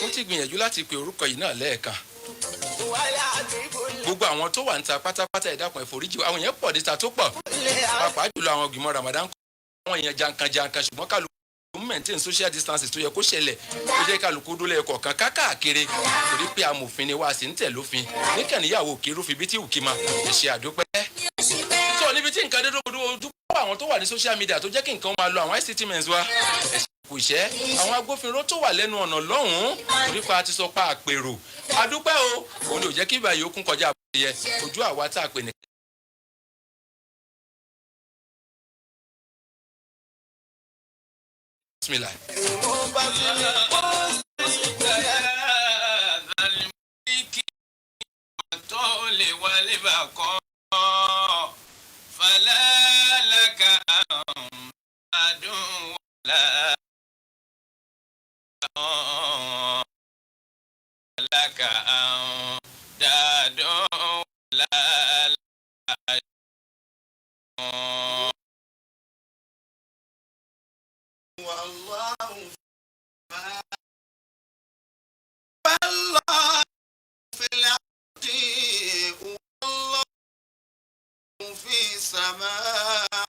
mo ti gbìyànjú láti pe orúkọ yìí náà lẹ́ẹ̀kan. gbogbo àwọn tó wà níta pátápátá ẹ dákun ẹ foríjì àwọn èèyàn pọ̀ níta tó pọ̀ pàápàá jùlọ àwọn ìgbìmọ̀ Ramadan àwọn èèyàn jankan ṣùgbọ́n kálukú maintain social distances tó yẹ kó ṣẹlẹ̀ ó jẹ́ kálukú dúró lẹ́ẹ̀kọ̀ kan káàkiri torí pé amòfin ni wá sí ń tẹ̀ lófin níkànnìyàwó kí irúfin bí tí ò kí ma ẹ ṣe àdúpẹ́. sọ níbi tí nǹkan dédé ojú àwọn tó wà ní social media tó jẹ́ kí nǹkan máa lo àwọn ICT mens wa ẹ ṣe kù iṣẹ́ àwọn agbófinró tó wà lẹ́nu ọ̀nà lọ́hùn-ún torí pa ti sọ pa àpèrò àdúpẹ́ o òun ni ò jẹ́ kí ìbàyè okun kọjá àbẹ̀yẹ ojú àwa tá a pè ní. Bismillah. والله في الأرض والله في السماء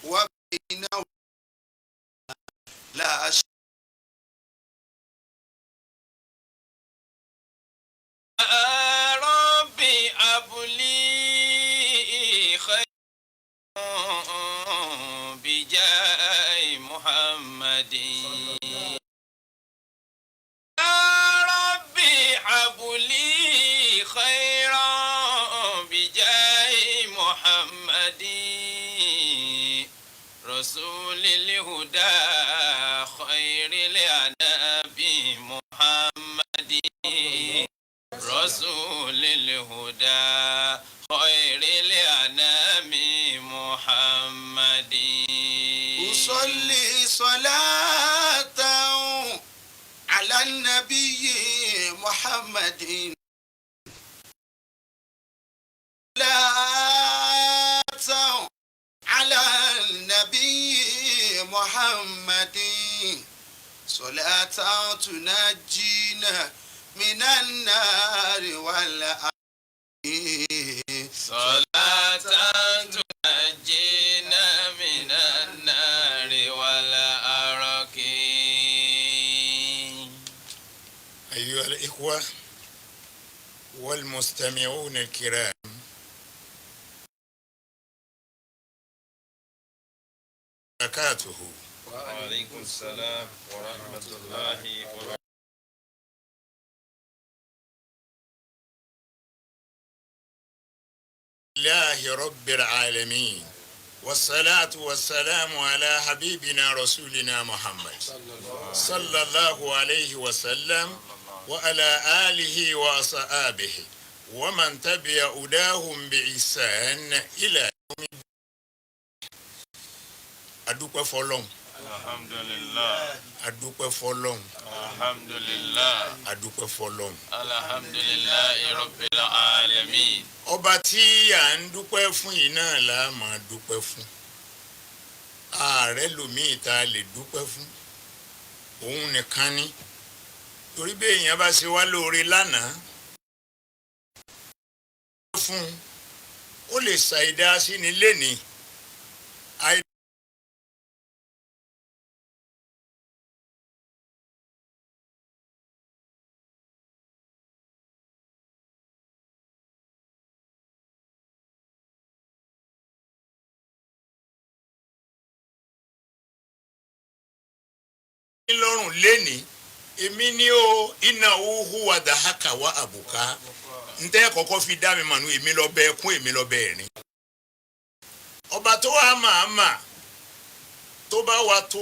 وبينهما لا شيء. ربي أبلي خير بجاه محمد لي خيرا بجاه محمد رسول الهدى خير الأنبي محمد رسول الهدى خير الأنبي محمد أصلي صلاة على النبي محمد صلاة على النبي محمد صلاة تنجينا من النار والأرض صلاة تنجينا من النار والأرض. أيها الإخوة والمستمعون الكرام، وبركاته. وعليكم السلام ورحمة الله وبركاته. لله رب العالمين والصلاة والسلام على حبيبنا رسولنا محمد صلى الله عليه وسلم وعلى آله وأصحابه ومن تبع هداهم بإحسان إلى يوم الدين. adúpẹ́ fọ́lọ́run. alhamdulillah. adúpẹ́ fọ́lọ́run. alhamdulillah. adúpẹ́ fọ́lọ́run. alhamdulillahi rabbil alamin. ọba tí à ń dúpẹ́ fún yìí náà la máa dúpẹ́ fún. ààrẹ lòmíì tá a lè dúpẹ́ fún òun nìkan ni torí bí èèyàn bá ṣe wá lóore lánàá fún ó lè ṣàìdá sí ni lénìí. lọ́rùn lénìí èmi ní o iná owó wa dàhákà wá àbùká ntẹ́ kọ́kọ́ fi dá mi mànú èmi lọ bẹ ẹkún èmi lọ bẹ ẹ̀rín. ọba tó wá màmá tó bá wa tó.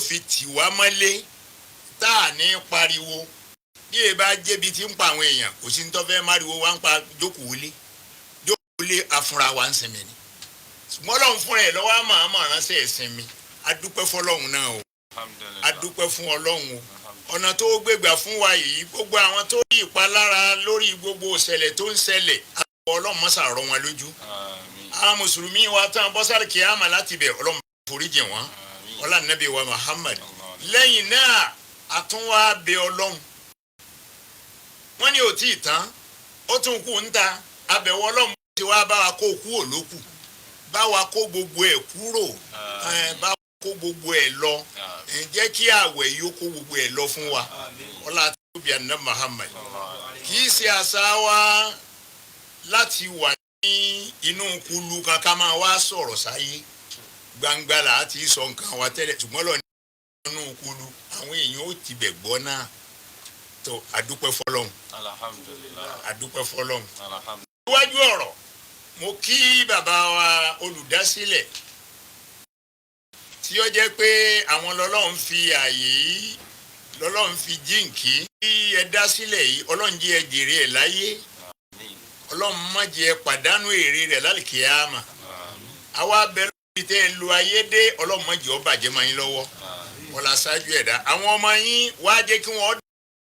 fi tì wá mọ́lé tá à ní pariwo bí ẹ bá jẹ́bi tí ń pa àwọn èèyàn kò sí ní tó fẹ́ máriwo wá ń pa jókòó lé afúnra wa ń sinmi ni ṣùgbọ́n Ọlọ́run fúnra ẹ̀ lọ́wọ́ àmọ́ ránṣẹ́ ìsinmi adúpẹ́ fọlọ́run náà o adúpẹ́ fún Ọlọ́run o ọ̀nà tó gbégbà fún wa yìí gbogbo àwọn tó rí ìpalára lórí gbogbo ìṣẹ̀lẹ̀ tó ń ṣẹlẹ̀ àpò Ọlọ́run mọ́sà rọ̀ wọn lójú àwọn mùsùlùmí wa tán bọ́sàrì kìámà láti bẹ̀ Ọlọ́run foríjì wọn ọlá nàbí wa Muhammad lẹ́yìn náà àtúnwá bẹ Ọlọ́run wọ́n ní ò tí ì tán ó tún kú ń ta abẹ̀wọ̀ Ọlọ́run ti wá bá wa kó kú òlókù bá wa kó gbogbo ẹ̀ kúrò bá wa kó gbogbo ẹ̀ lọ jẹ́ kí àwẹ̀ yìí ó kó gbogbo ẹ̀ lọ fún wa ọlá tóbi àná Muhammad kì í ṣe àṣà wa láti wà ní inú kulu kankan máa wá sọ̀rọ̀ sáyé gbangba là á ti sọ nǹkan wa tẹ́lẹ̀ ṣùgbọ́n lọ nínú kulu àwọn èèyàn ó ti bẹ̀ gbọ́ náà tó adúpẹ́ fọlọ́hún adúpẹ́ fọlọ́hún níwájú ọ̀rọ̀ mo kí bàbá wa olùdásílẹ̀ tí ó jẹ́ pé àwọn lọ́lọ́run fi ààyè yìí lọ́lọ́run fi jíǹkí tí ẹ dá sílẹ̀ yìí ọlọ́run jẹ́ ẹ jèrè ẹ̀ láyé ọlọ́run má jẹ́ ẹ pàdánù èrè rẹ̀ lálìkíyàmà àwa bẹ̀rẹ̀ lórí tẹ́ ẹ lo ayé dé ọlọ́run má jẹ́ ó bàjẹ́ máa yín lọ́wọ́ wọ́n la ṣáájú ẹ̀dá àwọn ọmọ yín wá jẹ́ kí wọ́n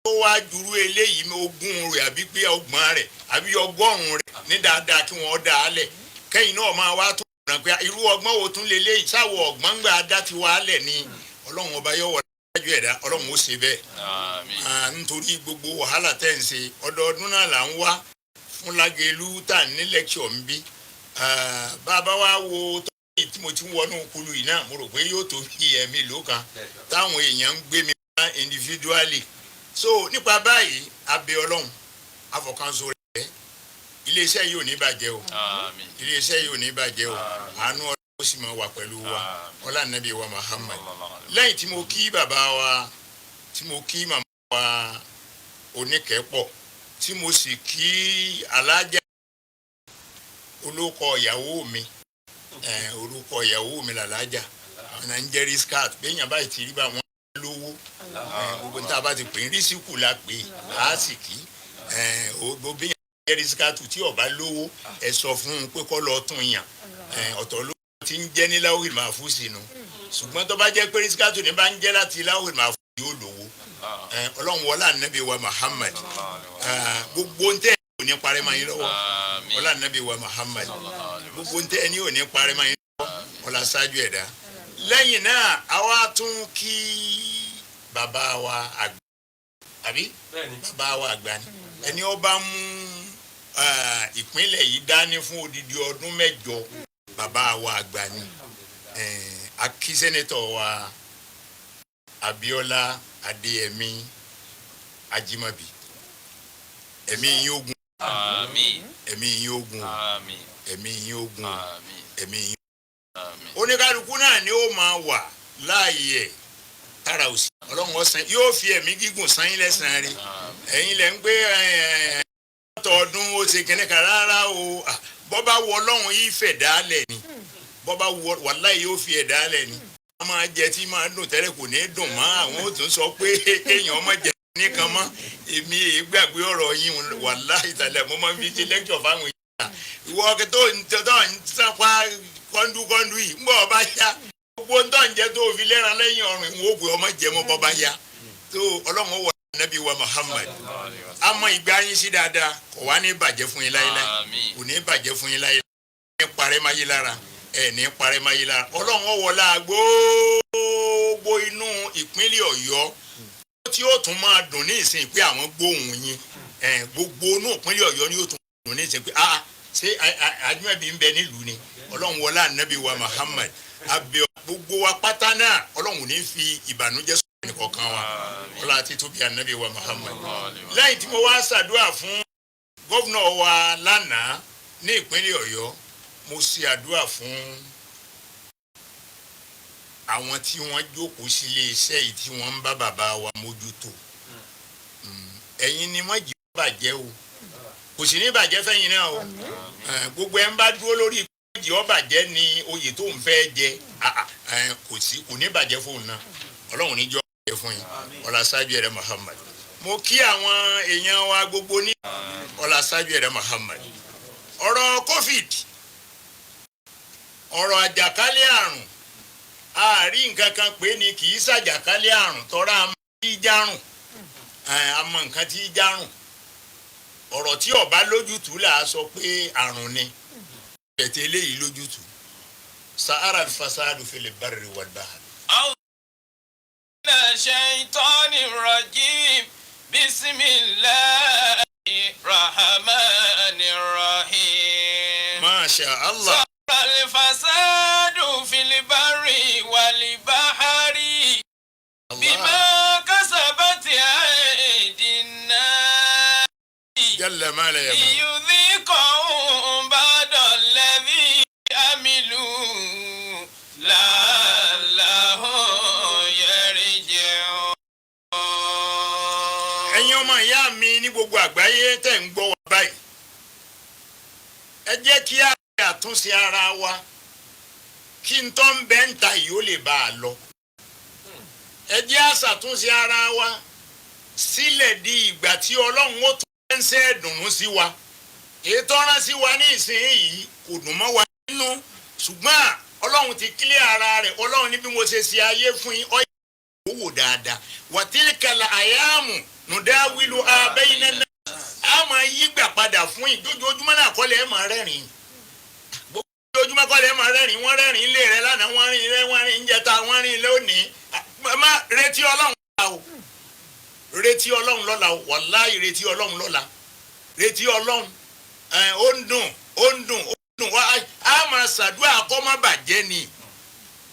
tó wá jùrú eléyìí ogún rẹ̀ àbí pé ọgbọ̀n rẹ̀ àbí ọgọ́rùn-ún rẹ̀ ní dáadáa kí wọ́n dá a lẹ̀ kẹ́yìn náà máa wá tó ràn pé irú ọgbọ́n wo tún lè léyìí sáwọ ọgbọ́n gbà dá ti wá lẹ̀ ni ọlọ́run ọba yọ̀ wọ́n lájú ẹ̀dá ọlọ́run ó ṣe bẹ́ẹ̀ nítorí gbogbo wàhálà tẹ̀ ń ṣe ọdọọdún náà là ń wá fún Lágelú tà ní lẹ́kṣọ̀ ń bí bàbá wa wo tọ́yìn tí mo ti ń wọnú kulu yìí náà mo rò pé yóò tó fi ẹ̀mí ló kan táwọn èèyàn ń gbé mi wá individually so nípa báyìí abẹ́ ọlọ́run afọkànso rẹ̀ iléeṣẹ́ yìí ò ní bàjẹ́ o iléeṣẹ́ yìí ò ní bàjẹ́ o àánú ọlọ́run ó sì máa wà pẹ̀lú wa ọlá nàbí wa Muhammad lẹ́yìn tí mo kí bàbá wa tí mo kí màmá wa Oníkẹ́pọ̀ tí mo sì kí alájà olóko ìyàwó mi orúkọ ìyàwó mi làlájà àwọn náà ń jẹ́ riskat béèyàn báyìí ti rí bá wọn lówó gbogbo níta bá ti pè ń rísíkù la pè á sì kí gbogbo béèyàn jẹ́ riskat tí ó bá lówó ẹ sọ fún un pé kó lọ tún yàn ọ̀tọ̀ ló ti ń jẹ́ ní láwùjọ máa fún sínú ṣùgbọ́n tó bá jẹ́ pé riskat ní bá ń jẹ́ láti láwùjọ máa fún yóò lówó ọlọ́run wọlé ànábì wa Muhammad gbogbo ń tẹ́ ò ní parẹ́ máa yín lọ́wọ́ ọlá ànábì wa Muhammad gbogbo ń tẹ́ ẹ ní ò ní parẹ́ máa yín lọ́wọ́ ọlá ṣáájú ẹ̀dá lẹ́yìn náà àwa tún kí bàbá wa àgbà àbí bàbá wa àgbà ni ẹni ó bá mú ìpínlẹ̀ yìí dání fún odidi ọdún mẹ́jọ bàbá wa àgbà ni akí sẹ́nẹ́tọ̀ wa Abíọ́lá Adéyẹmí Ajímọ̀bí ẹ̀mí yín ogun ẹ̀mí yín ogun ẹ̀mí yín ogun ẹ̀mí yín oníkálukú náà ni ó máa wà láàyè ẹ̀ tára òsì ọlọ́run ọ̀sán yóò fi ẹ̀mí gígùn sáyìn lẹ́sàn-án rí ẹ̀yin lẹ́ ń gbé ọdún ó ṣe kẹ́nẹ́kà rárá o bọ́bá wọ ọlọ́run yìí fẹ̀ dálẹ̀ ni bọ́bá wọ wàláhì yóò fi ẹ̀ dálẹ̀ ni a máa jẹ tí máa dùn tẹ́lẹ̀ kò ní dùn mọ́ àwọn ò tún sọ pé kéèyàn ọmọ jẹ nìkan mọ́ èmi gbàgbé ọ̀rọ̀ yìí wàláhì tàlẹ̀ mo máa ń fi ṣe lẹ́kṣọ̀ fáwọn èèyàn ìwọ tó ń sápá kọ́ńdúkọ́ńdú yìí ń bọ̀ ọba yá gbogbo ń tàn jẹ́ tó fi lẹ́ran lẹ́yìn ọ̀run ìwọ ògbé ọmọ jẹ mọ́ bọ́ba yá tó ọlọ́run wọ nàbí wa Muhammad àmọ́ ìgbà yín sí dáadáa kò wá ní bàjẹ́ fún yín láyéláyé kò ní bàjẹ́ fún yín láyéláyé ní parẹ́ máyé lára ní parẹ́ máyé lára ọlọ́run wọlá gbogbo inú ìpínlẹ̀ Ọ̀yọ́ tí ó tún máa dùn ní ìsìn pé àwọn gbóhùn yín gbogbo inú ìpínlẹ̀ Ọ̀yọ́ ni ó tún dùn ní ìsìn pé ṣé Ajímọ̀bí ń bẹ nílùú ni ọlọ́run wọlá nàbí wa Muhammad abẹ́ gbogbo wa pátá náà ọlọ́run ní fi ìbànújẹ́ sọ̀rọ̀ ẹnìkọ̀ọ̀kan wa ọlá títóbi ànábì wa Muhammad lẹ́yìn tí mo wá ṣàdúrà fún gómìnà wa lánàá ní ìpínlẹ̀ Ọ̀yọ́ mo ṣe àdúrà fún àwọn tí wọ́n jókòó sí ilé iṣẹ́ yìí tí wọ́n ń bá bàbá wa mójútó ẹ̀yin ni wọ́n jẹ́ bàjẹ́ o kò sì ní bàjẹ́ fẹ́yìn náà o gbogbo ẹ̀ ń bá dúró lórí ìjì ọbàjẹ́ ni oyè tó ń fẹ́ jẹ kò ní bàjẹ́ fóun náà ọlọ́run níjọ́ ẹ̀ fún yín ọlá ṣáájú ẹ̀rẹ́ Muhammad. mo kí àwọn èèyàn wa gbogbo ní ọlá ṣáájú ẹ̀rẹ́ Muhammad. ọ̀rọ̀ covid ọ̀rọ̀ àjàkálẹ̀ àrùn àárí nǹkan kan pé ni kì í ṣàjàkálẹ̀ àrùn tọ́ra àmọ́ tí í járùn àmọ́ nǹkan tí í járùn ọ̀rọ̀ tí ọba lójútùú là á sọ pé àrùn ni ẹ̀tẹ̀ eléyìí lójútùú sahara al-fasadu fil barri wal bahri. من الشيطان الرجيم بسم الله الرحمن الرحيم ما شاء الله. الفساد في البر والبحر بما كسبت أيدي الناس جل ما لا يموت ليذيقهم بعد الذي عملوا لعلهم يرجعون. ẹ̀yin ọmọ ìyá mi ní gbogbo àgbáyé tẹ̀ ń gbọ́ wa báyìí ẹ jẹ́ kí a ṣe àtúnṣe ara wa kí n tó ń bẹ́ ń ta yìí ó lè bá a lọ ẹ jẹ́ a ṣàtúnṣe ara wa sílẹ̀ di ìgbà tí ọlọ́run ó tún ń ṣe ẹ̀dùnnú sí wa èyí tó rán sí wa ní ìsinyìí kò dùn mọ́ wa nínú ṣùgbọ́n ọlọ́run ti kílẹ̀ ara rẹ̀ ọlọ́run ní bí mo ṣe ṣe ayé fún yín ọ̀yẹ́ owó dáadáa wàtílìkàlà àyàmù nùdáwìlú abẹ́yìnà náà a máa yí gbà padà fún yín dójoojúmọ́ náà kọ́lẹ̀ ẹ̀ máa rẹ́rìn dójoojúmọ́ kọ́lẹ̀ ẹ̀ máa rẹ́rìn wọ́n rẹ́rìn ilé rẹ̀ lánàá wọ́n rìn ilé wọ́n rìn ìjẹta wọ́n rìn lónìí má retí ọlọ́run lọ́la o retí ọlọ́run lọ́la o wàláhì retí ọlọ́run lọ́la retí ọlọ́run ó ń dùn a máa ṣàdúrà kọ́ má bàjẹ́ ni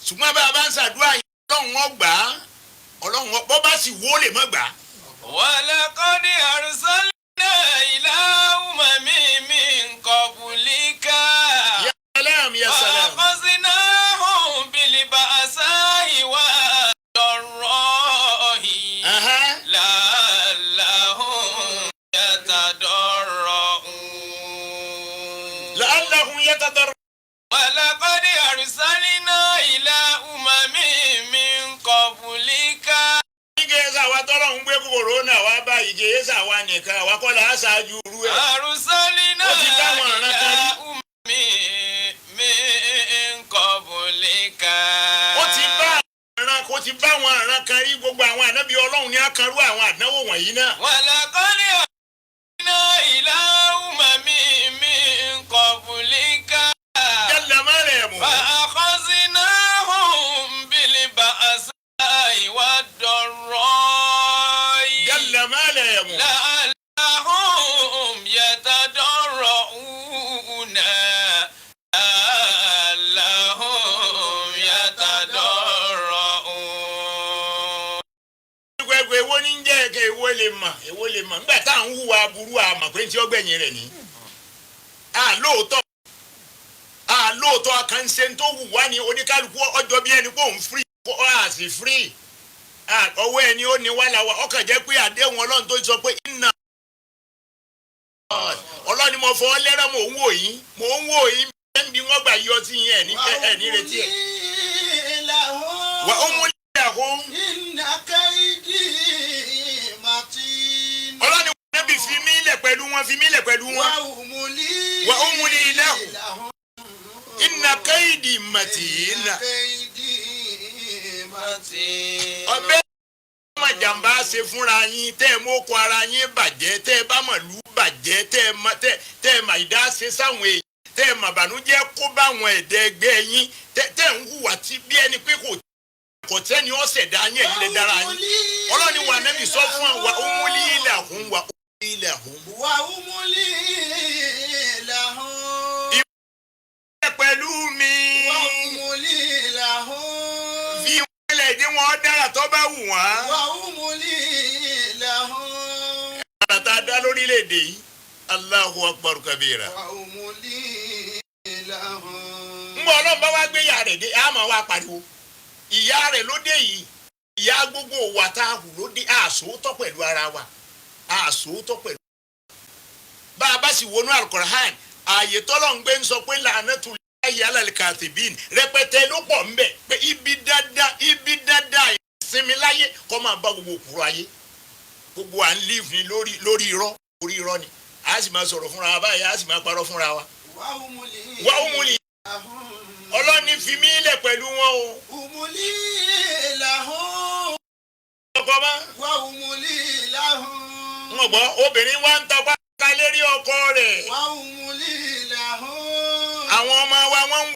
ṣùgbọ́n bá a bá ń ṣàdúrà yẹn ọlọ́run ó gbà á ọlọ́run bọ́ bá sì wó lè má gbà á. ولقد أرسلنا إلى أمم من قبلك يا سلام يا سلام فأخذناهم بالبأساء والضراء لعلهم يتضرعون ولقد أرسلنا إلى أمم من قبلك. ìgèsà wa tọ́lọ̀ ń gbé kòrónà wa bá ìgèsà wa nìkan wa kọ́ la ṣáájú rú ẹ̀. أرسلنا إلى أمم من قبلك. ó ti bá àwọn àràn kan rí gbogbo àwọn ànábì ọlọ́run ní àkàrú àwọn àdánwò wọ̀nyí náà. ولقد أرسلنا إلى أمم من قبلك فأخذناهم بالبأساء والضراء لعلهم يتضرعون èwo ní jẹ́ ẹ̀kẹ́ èwo lè mọ̀ nígbà tá à ń hùwà aburú àmọ̀ pé tí ó gbẹ̀yìn rẹ̀ ní. lóòótọ́ àkànṣe tó wù wá ní oníkálukú ọjọ́ bí ẹni pé òun free a sì free ọwọ́ ẹni ó ní wá làwà ọkàn jẹ́ pé àdéhùn ọlọ́run tó sọ pé iná ọlọ́run ni mo fọ́ lẹ́rọ̀ mò ń wò yín bẹ́ẹ̀ bí wọ́n gbà yọ sí yẹn ní retí ẹ̀. wà ó mú lẹ́yàwó. ọlọ́ni wọn níbi fi mí lẹ̀ pẹ̀lú wọn. wà ó mú ní ilé hù. inna kaidi matina. ọbẹ̀ ọmọ jàmbá ṣe fúnra yín tẹ́ ẹ mọ́ kó ara yín bàjẹ́ tẹ́ ẹ bá mọ̀ lù bàjẹ́ tẹ́ ẹ mà ìdá ṣe sáwọn èèyàn tẹ́ ẹ mà bànújẹ́ kó bá àwọn ẹ̀dẹ́ ẹgbẹ́ yín tẹ́ ẹ ń hùwà tí bí ẹni pé kò tẹ́ni ọ̀sẹ̀ dá yín ẹ̀yin lè dára yín ọlọ́ni wà nẹ́bí sọ fún wa umuli ilahum wa umuli ilahum. wà umuli ilahum. ìwé pẹ̀lú mi. wà umuli ilahum. fi wọ́n lẹ̀ dé wọn dára tó bá wù wọ́n. wà umuli ilahum. ẹ̀rọ tá a dá lórílẹ̀‐èdè yìí Allahu akbar kabira. wà umuli ilahum. ń bọ̀ ọlọ́run bá wá gbé ìyá rẹ̀ dé àmọ́ wá pariwo. ìyá rẹ̀ ló dé yìí ìyá gbogbo wa tá a hù ló dé àsòótọ́ pẹ̀lú ara wa àsòótọ́ pẹ̀lú. bá a bá sì wọnú Al-Qur'an ààyè tọ́lọ̀ ń gbé ń sọ pé làánẹ́tù láyé alal katibin rẹpẹtẹ ló pọ̀ ńbẹ̀ pé ibi dáadáa sinmi láyé kó máa bá gbogbo òkúrò ayé gbogbo à ń live ni lórí irọ́ orí irọ́ ni a sì máa sọ̀rọ̀ fúnra wa báyìí a sì máa parọ́ fúnra wa. wà á múlì ọlọ́ni fi mí lẹ̀ pẹ̀lú wọn o. umuli lahum. ọkọ bá. wà umuli lahum. wọ́n gbọ́ obìnrin wa ń tapá ká lérí ọkọ rẹ̀. wà umuli lahum. àwọn ọmọ wa wọ́n ń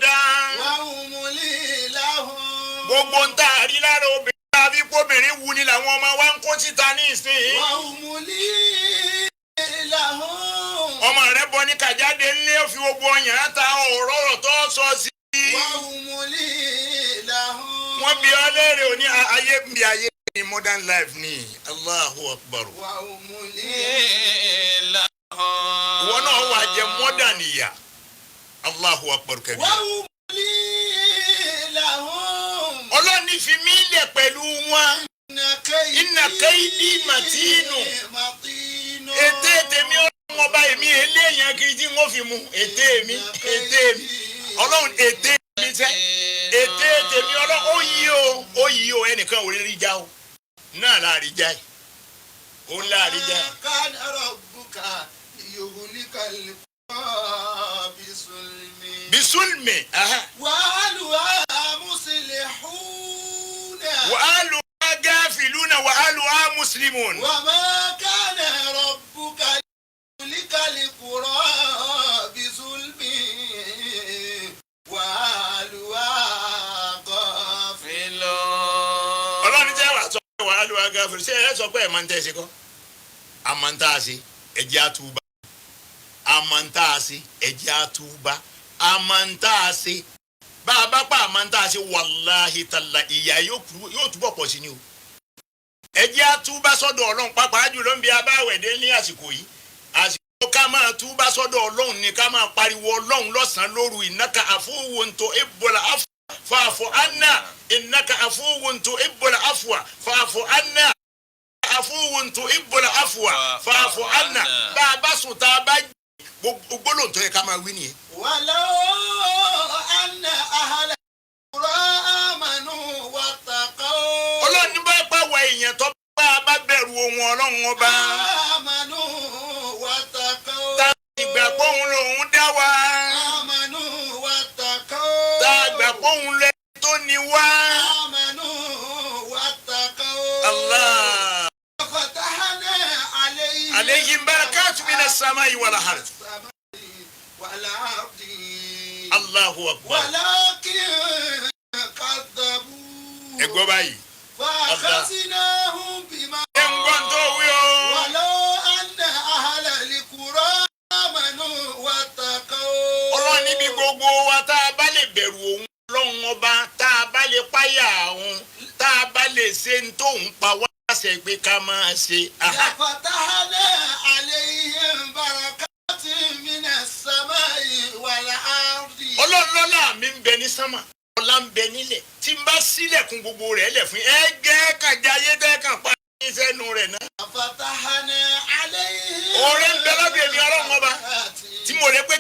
dá. wà umuli lahum. gbogbo ń tà rí lára obìnrin tàbí kóbìnrin wu ni làwọn ọmọ wa ń kó síta ní ìsìn. wà umuli lahum. ọmọ rẹ bọ ní kàjáde ńlẹ ó fi gbogbo ọyàn ta ọ̀rọ̀ tó sọ sí. wà umuli lahum. wọ́n bí ọ léèrè òní ayé bí ayé ní modern life ni Allahu Akbar. wà umuli lahum. ìwọ náà wà jẹ modern ìyá Allahu Akbar kẹbi. wà umuli lahum. ọlọ́ni fi mí lẹ̀ pẹ̀lú wọn. inna kaydi matinu. ètè tèmi ọlọ́run ọba èmi eléyàn kiri tí wọ́n fi mu ètè mi ọlọ́run ètè mi sẹ́ ètè tèmi ọlọ́run ó yí o ẹnìkan ò rí já o náà láàrin já yìí ó láàrin já yìí. kana rabbuka yuhlikal bisulmi. wa ahluha muslihuna. wa ahluha gafiluna wa ahluha muslimun. wa ma kana rabbuka yuhlikal qura bisulmi wa ahluha ghafilun. ọlọ́run jẹ́ wàá sọ pé wa ahluha gafilun ṣé ẹ sọ pé ẹ̀ máa ń tẹ̀ sí kọ́ a máa ń tà sí ẹ̀jẹ̀ àtúbà amantase ẹjẹ atuba amantase bàbá pa amantase wàláhi tala ìyá yóò túbọ̀ pọ̀ sí ni o ẹjẹ atuba sọ́dọ̀ Ọlọ́run pàápàá jùlọ ń bí abáwẹ̀dẹ ní àsìkò yìí àsìkò ká máa túbá sọ́dọ̀ Ọlọ́run ni ká máa pariwo Ọlọ́run lọ́sàn-án lóru ìnáka àfúwò tó ebola afu fàáfọ anna ìnáka àfúwò tó ebola afuwa fàáfọ anna àfúwò tó ebola afuwa fàáfọ anna bàbá sùn tá a bá gbogbo lóun tó yẹ ká máa wí nìyẹn. walau anna ahla qura amanu wattaqaw. ọlọ́run ní bá pa wọ èèyàn tó bá bẹ̀rù ohun ọlọ́run ọba. amanu wattaqaw. tá a gbà pé òun lòun dá wa. amanu wattaqaw. tá a gbà pé òun lẹ tó ní wá. amanu wattaqaw. Allah. fatahna alayhim barakatun minas samai wal ard. والعبد Allahu Akbar. ولكن كذبوا ẹ gbọ́ báyìí. فأخذناهم بما ẹ ń gbọ́n tó wí o. ولو أن أهل القرى آمنوا واتقوا. ọlọ́run níbi gbogbo wa tá a bá lè bẹ̀rù òun ọlọ́run ọba tá a bá lè páyà òun tá a bá lè ṣe ń tóun pa wá láṣẹ pé ká máa ṣe. لفتحنا عليهم بركات من السماء والأرض. ọlọ́run lọ́lá mi ń bẹ ní sánmà ọlá ń bẹ nílẹ̀ tí n bá sílẹ̀kùn gbogbo rẹ̀ lẹ̀ fún ẹ gẹ́ kàjá ayé tẹ́ kàn pa ní sẹ́nu rẹ̀ náà. لفتحنا عليهم oore ń bẹ lábẹ́ mi ọlọ́run ọba tí mo lè pé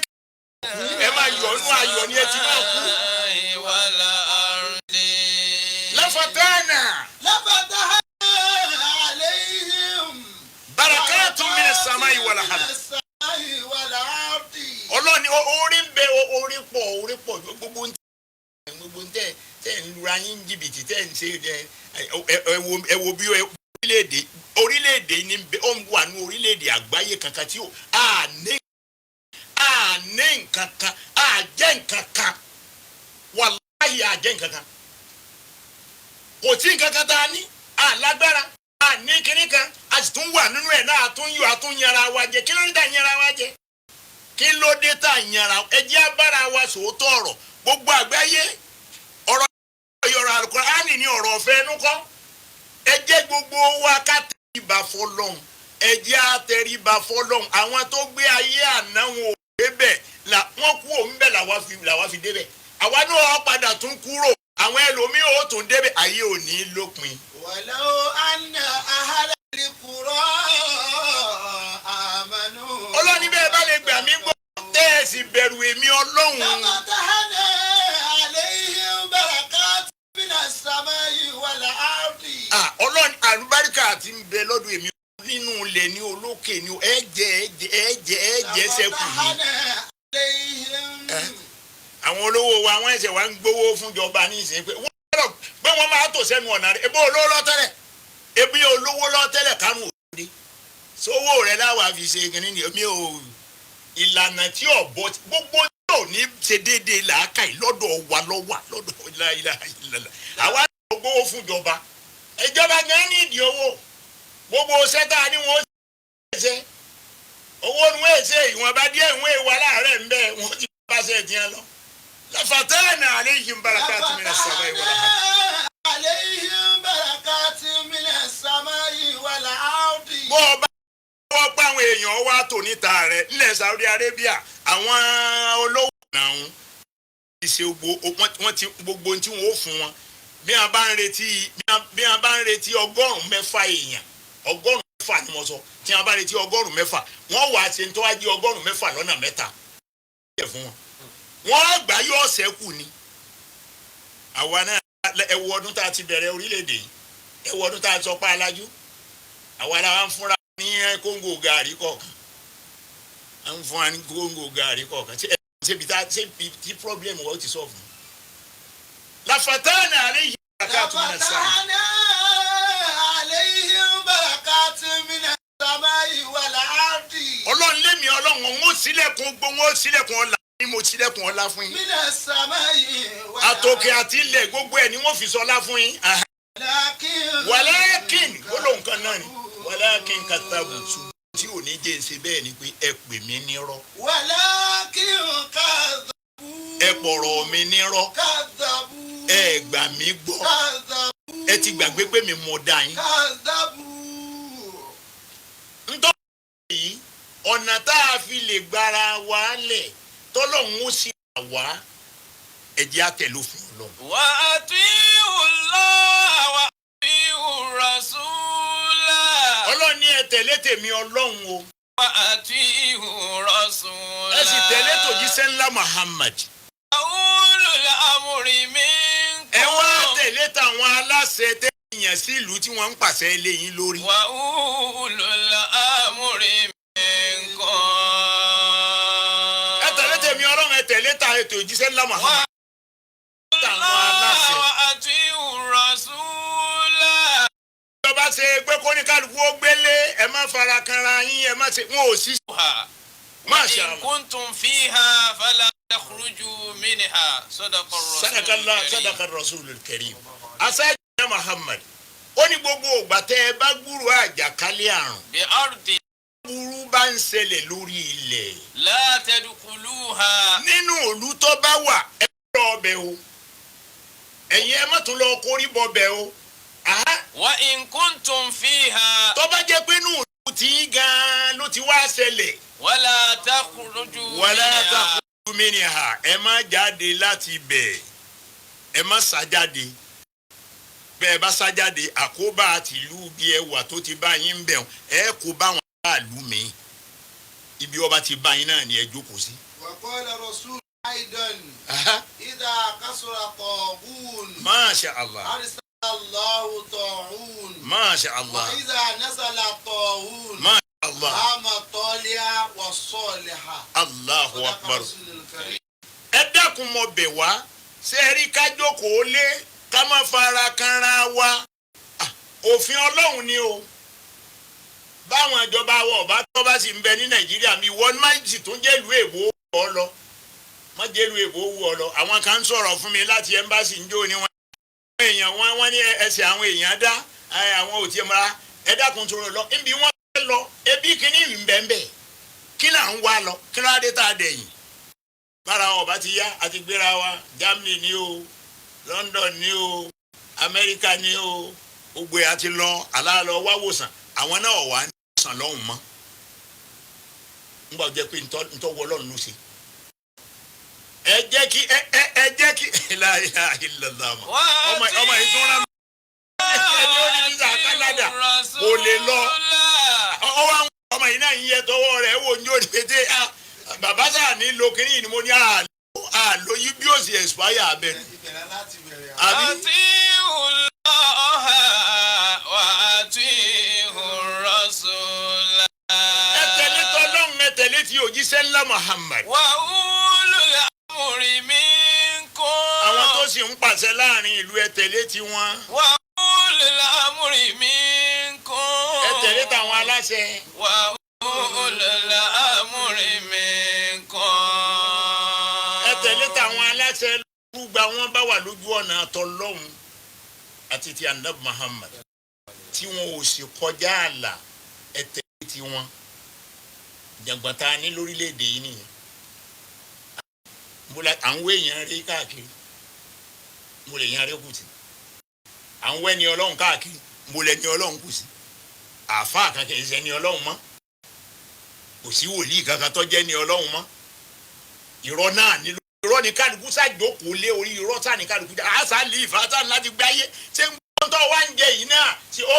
ẹ máa yọ̀ nínú ayọ̀ ni ẹ ti máa kú. lafatana لفتحنا عليهم barakatun minas samai wal ard. ọlọ́run ni oore ń bẹ oore pọ̀ gbogbo ń tẹ̀ ń lura yín jìbìtì tẹ̀ ń ṣe ẹ wo bí orílẹ̀-èdè ní ó ń wà ní orílẹ̀-èdè àgbáyé kankan tí ó ní nǹkan kan àjẹ́ nǹkan kan wàláhì àjẹ́ nǹkan kan kò tí nǹkan kan tá a ní àlágbára àní kinní kan a sì tún wà nínú ẹ̀ náà àtúnyẹra wa jẹ kí ló dé tá yẹra wa jẹ kí ló dé tá yẹra ẹ jẹ́ abára wa sòótọ́ ọ̀rọ̀ gbogbo àgbáyé ọ̀rọ̀ Al-Qur'ani ní ọ̀rọ̀ ọ̀fẹ́ ẹnu kọ́ ẹ jẹ́ gbogbo wa ká tẹríba fọ́lọ́hun ẹ jẹ́ àtẹríba fọ́lọ́hun àwọn tó gbé ayé àná wọn ò débẹ̀ wọ́n kú òun bẹ̀ làwa fi débẹ̀ àwa náà padà tún kúrò àwọn ẹlòmíì ò tún débẹ̀ ayé ò ní lópin. ولو أن أهل القرى آمنوا. ọlọ́ni bẹ́ẹ̀ bá lè gbà mí gbọ́ tẹ́ ẹ sì bẹ̀rù èmi ọlọ́run. لفتحنا عليهم بركات من السماء والأرض. ọlọ́run àlùbáríkà ti ń bẹ lọ́dún èmi nínú ilẹ̀ ní olókè ní ẹ̀jẹ̀ sẹ́kù ni. àwọn olówó wa wọ́n ẹ̀sẹ̀ wa ń gbowó fúnjọba ní ìsìn pé wọ́n máa tò sẹ́nu ọ̀nà rẹ̀ ebi olówó lọ́tẹ́lẹ̀ ebi olówó lọ́tẹ́lẹ̀ kánú òde sówó rẹ̀ láwa fi ṣe kìnìún ni èmi ò ìlànà tí ọ̀bọ gbogbo tí ò ní ṣe déédéé làákàyè lọ́dọ̀ wa lọ́wà lọ́dọ̀ ìlàlà àwa ní gbowó fúnjọba ìjọba gan ní ìdí owó gbogbo sẹ́tà ni wọ́n ṣe owó ni wọ́n ṣe ìwọ̀nba díẹ̀ ìwọ̀n ìwà láàárẹ̀ ń bẹ́ẹ̀ wọ́n ti bá ṣe tiẹ̀ lọ. لفتحنا عليهم بركات من السماء والأرض. عليهم بركات من السماء والأرض. bó o bá wọ́n pa àwọn èèyàn wá tò níta rẹ̀ nílẹ̀ Saudi Arabia àwọn olówó náà ṣe wọ́n ti gbogbo tí wọ́n ó fún wọn bí wọ́n bá ń retí 100,000 èèyàn 100,000 ni mo sọ tí wọ́n bá retí 100,000 wọ́n wà á ṣe ń tọ́wájú 100,000 lọ́nà 3 fún wọn. wọ́n gbà yóò ṣẹ́kù ni àwa náà ẹ̀wù ọdún tá a ti bẹ̀rẹ̀ orílẹ̀-èdè yìí ẹ̀wù ọdún tá a sọ pa alájú àwa la ń fúnra ní kóńgò gàrí kọ̀ọ̀kan à ń fún wa ní kóńgò gàrí kọ̀ọ̀kan ṣé tí problem wọ́n ti sọ fún un. lafatana alayhi barakatu minas samai. lafatana alayhi barakatu minas samai wal ardi. ọlọ́run lémi ọlọ́run òun ó sílẹ̀kùn gbóhùn ó sílẹ̀kùn ọ̀la ni mo sílẹ̀kùn ọ̀la fún yín. minas samai wal ardi. àtòkè àti ilẹ̀ gbogbo ẹ̀ ni wọ́n fi sọlá fún yín. wàlákìn gbólóhùn kan náà ni wàlákìn kàtàbù ṣùgbọ́n tí ò ní jẹ́ ṣe bẹ́ẹ̀ ni pé ẹ pè mí nírọ́. wàlákìn kàdàbù. ẹ pọ̀rọ̀ mi nírọ́. kàdàbù. ẹ gbà mí gbọ́. kàdàbù. ẹ ti gbàgbé pé mi mọ̀ dá yín. kàdàbù. ntọ́jú yìí ọ̀nà tá a fi lè gbára wa lẹ̀ tọ́lọ́hún ó sì wá ẹ̀jẹ̀ àtẹ̀lófin ọlọ́run. wà á tí ò lọ wà á tí ò rasúlà. ọlọ́run ní ẹ tẹ̀lé tèmi ọlọ́run o. wà á tí ò rasúlà. ẹ sì tẹ̀lé tòjíṣẹ́ ńlá Muhammad. ulul amri minkum. ẹ wá tẹ̀lé tàwọn aláṣẹ tẹ̀yàn sí ìlú tí wọ́n ń pàṣẹ lẹ́yìn lórí. wà ulul amri minkum. ẹ tẹ̀lé tèmi ọlọ́run ẹ tẹ̀lé ta ètò ìjíṣẹ́ ńlá Muhammad. tàwọn aláṣẹ. wà á tí ò rasúlà. ìjọba ṣe pé kóníkàlùkù ó gbélé ẹ má fara kanra yín ẹ má ṣe wọn ò sí. Masha Allah. وإن كنتم فيها فلا تخرجوا منها صدق الرسول Sadaqa Rasulul Karim. aṣáájú Muhammad ó ní gbogbo ògbà tẹ́ ẹ bá gbúrò àjàkálẹ̀ àrùn. بأرض burú bá ń ṣẹlẹ̀ lórí ilẹ̀. لا تدخلوها. nínú ìlú tó bá wà ẹ lọ ọbẹ̀ o ẹ̀yin ẹ má tún lọ kórí bọbẹ̀ o. وإن كنتم فيها tó bá jẹ́ pé inú ìlú tí gan-an ló ti wá ṣẹlẹ̀. ولا تخرجوا wala منها. takhruju minha ẹ má jáde láti bẹ̀ ẹ má ṣàjáde bẹ́ẹ̀ bá ṣàjáde àkóbá àtìlú bí ẹ wà tó ti bá yín bẹ̀ ẹ kó bá wọn aráàlú mi ibi ọba ti bá yín náà ni ẹ jókòó sí. وقال رسول أيضا إذا كسر طاغون Masha Allah أرسل الله طاعون Masha Allah وإذا نزل طاعون Masha Allah قام الطالع والصالح Allahu صدق Akbar. رسول الكريم. ẹ dákun mọ bẹ̀ wá ṣé ẹ rí ká jókòó lé ká má fara kanra wa òfin ọlọ́run ni o báwọn ìjọba wa ọba tó bá sì ń bẹ ní Nàìjíríà mi wọ́n má sì tún jẹ́lu èbó wù ọ lọ má jẹ́lu èbó wù ọ lọ àwọn kan ń sọ̀rọ̀ fún mi láti ẹ́mbásì ń jó ni wọ́n èèyàn wọ́n ní ẹsẹ̀ àwọn èèyàn dá àwọn ò tiẹ̀ mọ́ra ẹ dákun tó rọ lọ níbi wọ́n fẹ́ lọ ebi kìíní ń bẹ́ẹ̀ bẹ́ẹ̀ kí là ń wá lọ kí ló dé tá a dẹ̀yìn bára ọba ti yá àti gbéra wa Germany ni o London ni o America ni o gbogbo ẹ̀ àti lọ aláàlọ́ wá wòsàn àwọn náà wà ní ìwòsàn lọ́hùn mọ́ nígbà jẹ́ pé ntọ́wọ́ ọlọ́run ló ṣe ẹ jẹ́ kí la ilaha illallah ọmọ yìí tó rán mi ẹni ó ní visa Canada kò lè lọ ọwọ́ àwọn ọmọ yìí náà ń yẹ tọwọ́ rẹ̀ wò ní òní pété bàbá sáà ní lo kínní ni mo ní àlọ́ yìí bí ó sì expire abẹ́rẹ́. ìbẹ̀rẹ̀ láti bẹ̀rẹ̀ àbí أطيعوا الله òjíṣẹ́ ńlá Muhammad. وأولو الأمر منكم. àwọn tó sì ń pàṣẹ láàrin ìlú ẹ tẹ̀lé tiwọn. وأولو الأمر منكم. ẹ tẹ̀lé tàwọn aláṣẹ. وأولو الأمر منكم. ẹ tẹ̀lé tàwọn aláṣẹ lùgbà wọn bá wà lójú ọ̀nà àtọlọ́hun àti ti Ànábì Muhammad tí wọn ò sì kọjá àlà ẹ tẹ̀lé tiwọn. jàǹgbọ̀ntà ní lórílẹ̀‐èdè yìí nìyẹn. àwọn èèyàn rí káàkiri mo lè yan arékù sí. àwọn ẹni ọlọ́run káàkiri mo lè ní ọlọ́run kù sí. àáfàá kankan ẹ̀ ń ṣe ní ọlọ́run mọ́. kò sí wòlíì kankan tó jẹ́ ní ọlọ́run mọ́. irọ́ náà nílò irọ́ ní kálukú ṣàjókòó lé orí irọ́ sáà ní kálukú jà àṣà lè ìfàtà láti gbé ayé ṣé ń gbọ́n tó wá ń jẹ yìí náà tí ó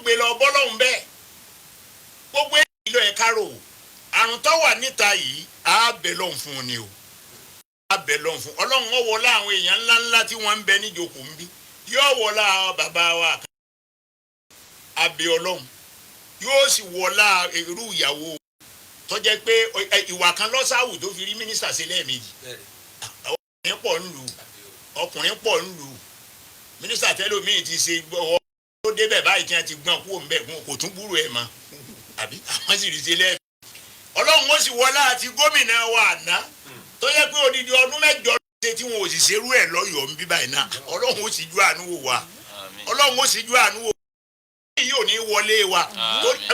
gbé lọ bọ́lọ́hún bẹ́ẹ̀. gbogbo èyí lọ ẹ̀ka rò àrùn tó wà níta yìí á bẹ̀ lọ́hùn fún un ni o á bẹ̀ lọ́hùn fún ọlọ́run ó wọlá àwọn èèyàn ńláńlá tí wọ́n ń bẹ níjókòó ń bí yóò wọlá bàbá wa abẹ́ ọlọ́run yóò sì wọlá irú ìyàwó tó jẹ́ pé ìwà kan lọ́sàwù tó fi rí mínísítà sí lẹ́ẹ̀mejì ọkùnrin pọ̀ ń lù mínísítà tẹ́lómìn ti ṣe gbọ́ tó débẹ̀ báyìí tí wọ́n ti gbọ́n kúrò ńbẹ̀ kò tún gbúrò ẹ̀ mọ́ àbí àwọn sì rí ṣe lẹ́ẹ̀mejì ọlọ́run ó sì wọlá àti gómìnà wa àná tó yẹ pé odidi ọdún mẹ́jọ ṣe tí wọn ò sì ṣerú ẹ̀ lọ́yọ̀ọ́ ń bí báyìí náà ọlọ́run ó sì ju àánú wò wá ọlọ́run ó sì ju àánú wò yìí ò ní wọlé wa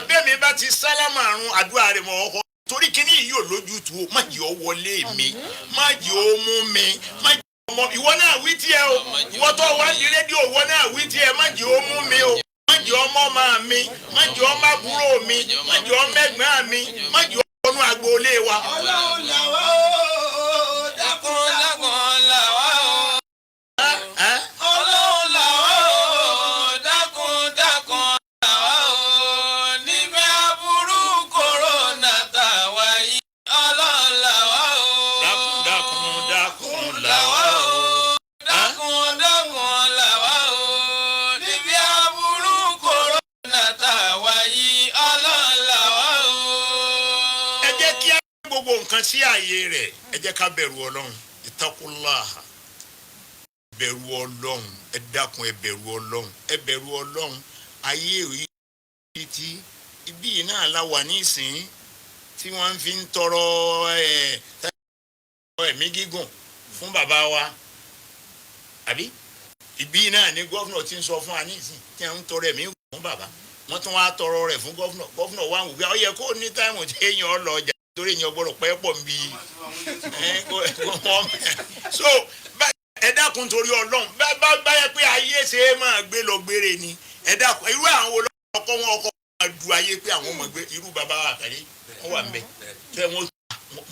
bẹ́ẹ̀ mi bá ti sálámà àrùn àdúrà rẹ̀ mọ́ ọkọ torí kíní yìí ò lójútu o má jẹ́ ọ wọlé mi má jẹ́ ọ mú mi má jẹ́ ọmọ ìwọ náà wí tiẹ̀ o ìwọ tó wá ní rédíò ìwọ náà wí tiẹ̀ má jẹ́ ọ mú mi o má jẹ́ ọmọ máa mi má jẹ́ ọmọ àbúrò mi má jẹ́ ọmọ ẹ̀gbọ́n mi má jẹ́ ọmọ agboolé wa. ọlọ́run làwa ó dákun dákun làwa ó. Ọlọ́run làwa ó dákun dákun làwa ó níbi aburú kòrónà tàwa yìí. Ọlọ́run làwa ó dákun làwa ó. dákun dákun làwa ó níbi aburú kòrónà tàwa yìí. Ọlọ́run làwa ó. ẹ jẹ́ kí á gbogbo nǹkan sí ààyè rẹ̀ ẹ jẹ́ ká bẹ̀rù ọlọ́run ìtakùláhà bẹ̀rù ọlọ́run ẹ dákun ẹ bẹ̀rù ọlọ́run ẹ bẹ̀rù ọlọ́run ayé òye tí ibi yìí náà la wà nísìnyí tí wọ́n fi ń tọrọ ẹ̀mí gígùn fún bàbá wa àbí ibi yìí náà ni gọ́fúnà ti ń sọ fún wa nísìnyí tí wọ́n ń tọrọ ẹ̀mí gígùn fún bàbá wọ́n tún wá tọrọ rẹ̀ fún gọ́fúnà wa ń wù pé ó yẹ kó ní táìmù tí èèyàn lọ ọjà torí èèyàn gbọ́dọ̀ pẹ́ pọ̀ nbí so ẹ dákun torí ọlọ́run bá yẹ pé ayé ṣe é máa gbé lọ gbére ni ẹ dákun irú àwọn olóòkọ wọn ọkọ máa du ayé pé àwọn ọmọ gbé irú bàbá wa àtàlẹ́ wọn wà mbẹ tẹ wọn